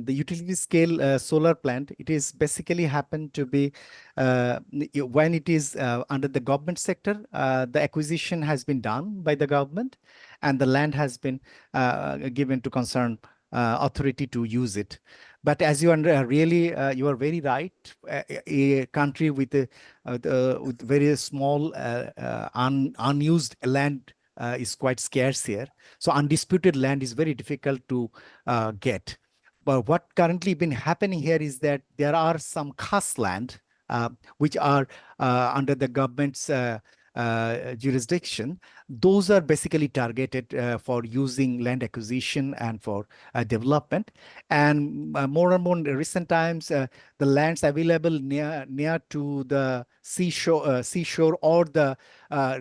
utility scale solar plant, it is basically happened to be when it is under the government sector, the acquisition has been done by the government, and the land has been given to concerned authority to use it. But as you are you are very right. A country with with very small unused land is quite scarce here. So undisputed land is very difficult to get. But what currently been happening here is that there are some khas land which are under the government's jurisdiction. Those are basically targeted for using land acquisition and for development. And more and more in recent times, the lands available near to the seashore or the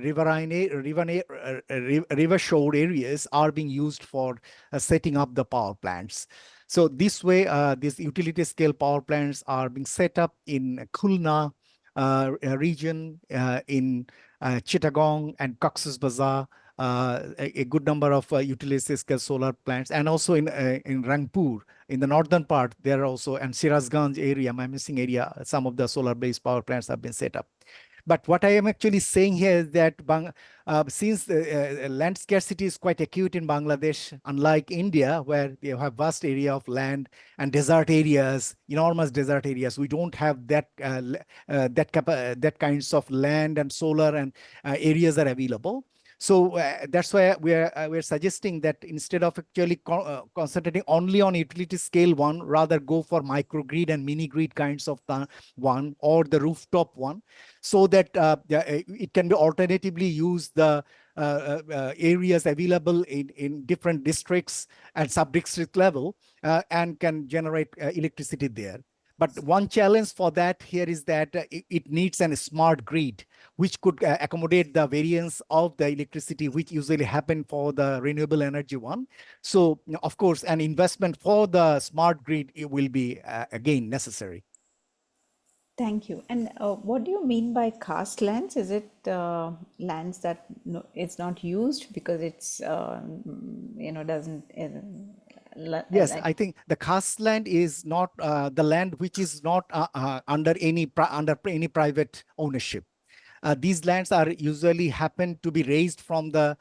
river shore areas are being used for setting up the power plants. So this way, these utility scale power plants are being set up in Khulna region, in Chittagong and Cox's Bazar a good number of utility scale solar plants, and also in Rangpur, in the northern part, there are also, and Sirazganj area, my missing area, some of the solar-based power plants have been set up. But what I am actually saying here is that since land scarcity is quite acute in Bangladesh, unlike India, where they have vast area of land and desert areas, enormous desert areas, we don't have that that kinds of land and solar and areas are available. So that's why we're suggesting that instead of actually concentrating only on utility scale one, rather go for microgrid and mini grid kinds of one, or the rooftop one, so that it can be alternatively use the areas available in different districts and sub-district level and can generate electricity there. But one challenge for that here is that it needs a smart grid, which could accommodate the variance of the electricity, which usually happen for the renewable energy one. So, of course, an investment for the smart grid will be, again, necessary. Thank you. And what do you mean by karst lands? Is it lands that it's not used because it's, doesn't... Yes, I think the karst land is not the land which is not under any private ownership. These lands are usually happen to be raised from the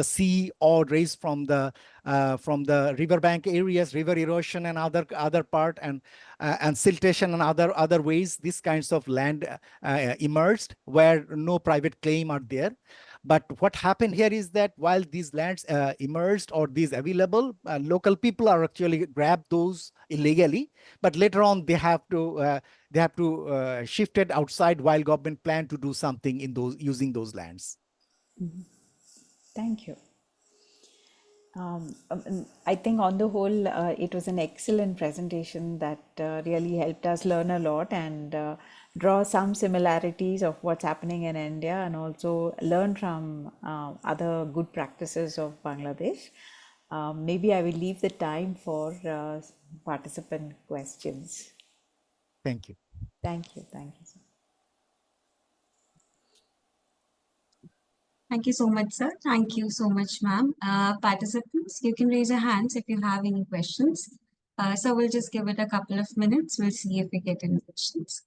sea, or raised from the riverbank areas, river erosion and other part, and siltation and other ways. These kinds of land emerged where no private claim are there. But what happened here is that while these lands emerged or these available, local people are actually grab those illegally, but later on they have to shift it outside while government plan to do something in those using those lands. Mm-hmm. Thank you. I think on the whole, it was an excellent presentation that really helped us learn a lot and draw some similarities of what's happening in India, and also learn from other good practices of Bangladesh. Maybe I will leave the time for participant questions. Thank you. Thank you. Thank you. Thank you so much, sir. Thank you so much, ma'am. Participants, you can raise your hands if you have any questions. So we'll just give it a couple of minutes. We'll see if we get any questions.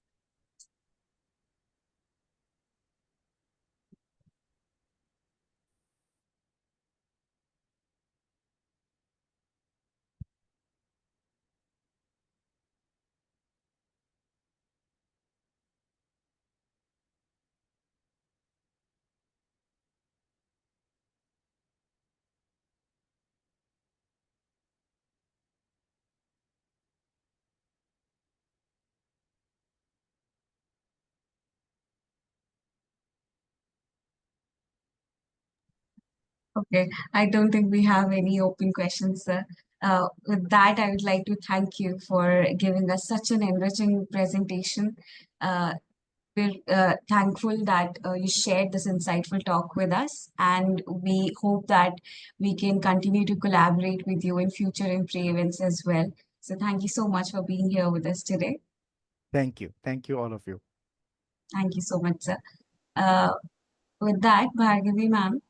Okay, I don't think we have any open questions, sir. With that, I would like to thank you for giving us such an enriching presentation. We're thankful that you shared this insightful talk with us, and we hope that we can continue to collaborate with you in future IMPRI events as well. So thank you so much for being here with us today. Thank you. Thank you, all of you. Thank you so much, sir. With that, Bhargavi ma'am,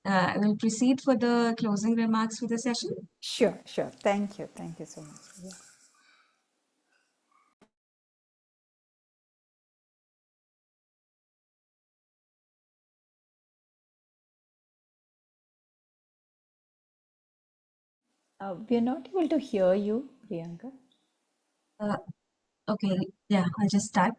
I will proceed for the closing remarks for the session. Sure. Thank you so much. Yeah. We are not able to hear you, Priyanka. Okay, yeah, I'll just start.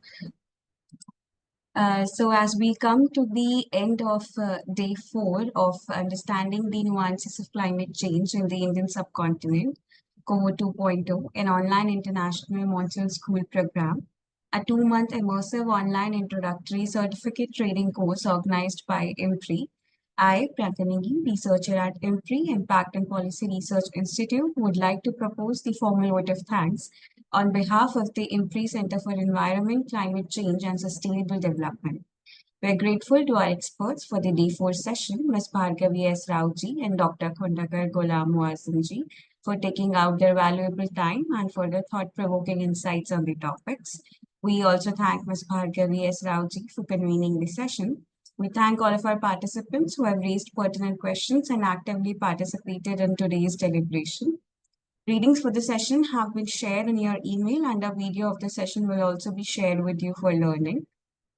So as we come to the end of day 4 of understanding the nuances of climate change in the Indian subcontinent, Cohort 2.0, an online international monsoon school program, a 2-month immersive online introductory certificate training course organized by IMPRI, I, Prankanegi, researcher at IMPRI, Impact and Policy Research Institute, would like to propose the formal vote of thanks on behalf of the IMPRI Center for Environment, Climate Change and Sustainable Development. We're grateful to our experts for the day 4 session, Ms. Bhargavi S. Rao ji and Dr. Khondaker Moazzem ji, for taking out their valuable time and for their thought-provoking insights on the topics. We also thank Ms. Bhargavi S. Rao ji for convening the session. We thank all of our participants who have raised pertinent questions and actively participated in today's deliberation. Readings for the session have been shared in your email, and a video of the session will also be shared with you for learning.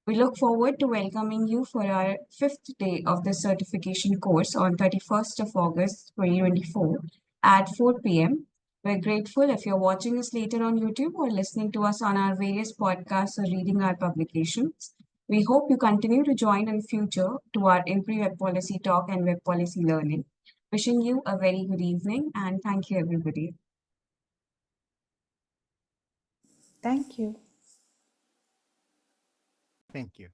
We look forward to welcoming you for our 5th day of the certification course on 31st of August 2024 at 4 p.m. We're grateful if you're watching us later on YouTube or listening to us on our various podcasts or reading our publications. We hope you continue to join in future to our IMPRI Web Policy Talk and Web Policy Learning. Wishing you a very good evening and thank you, everybody. Thank you. Thank you.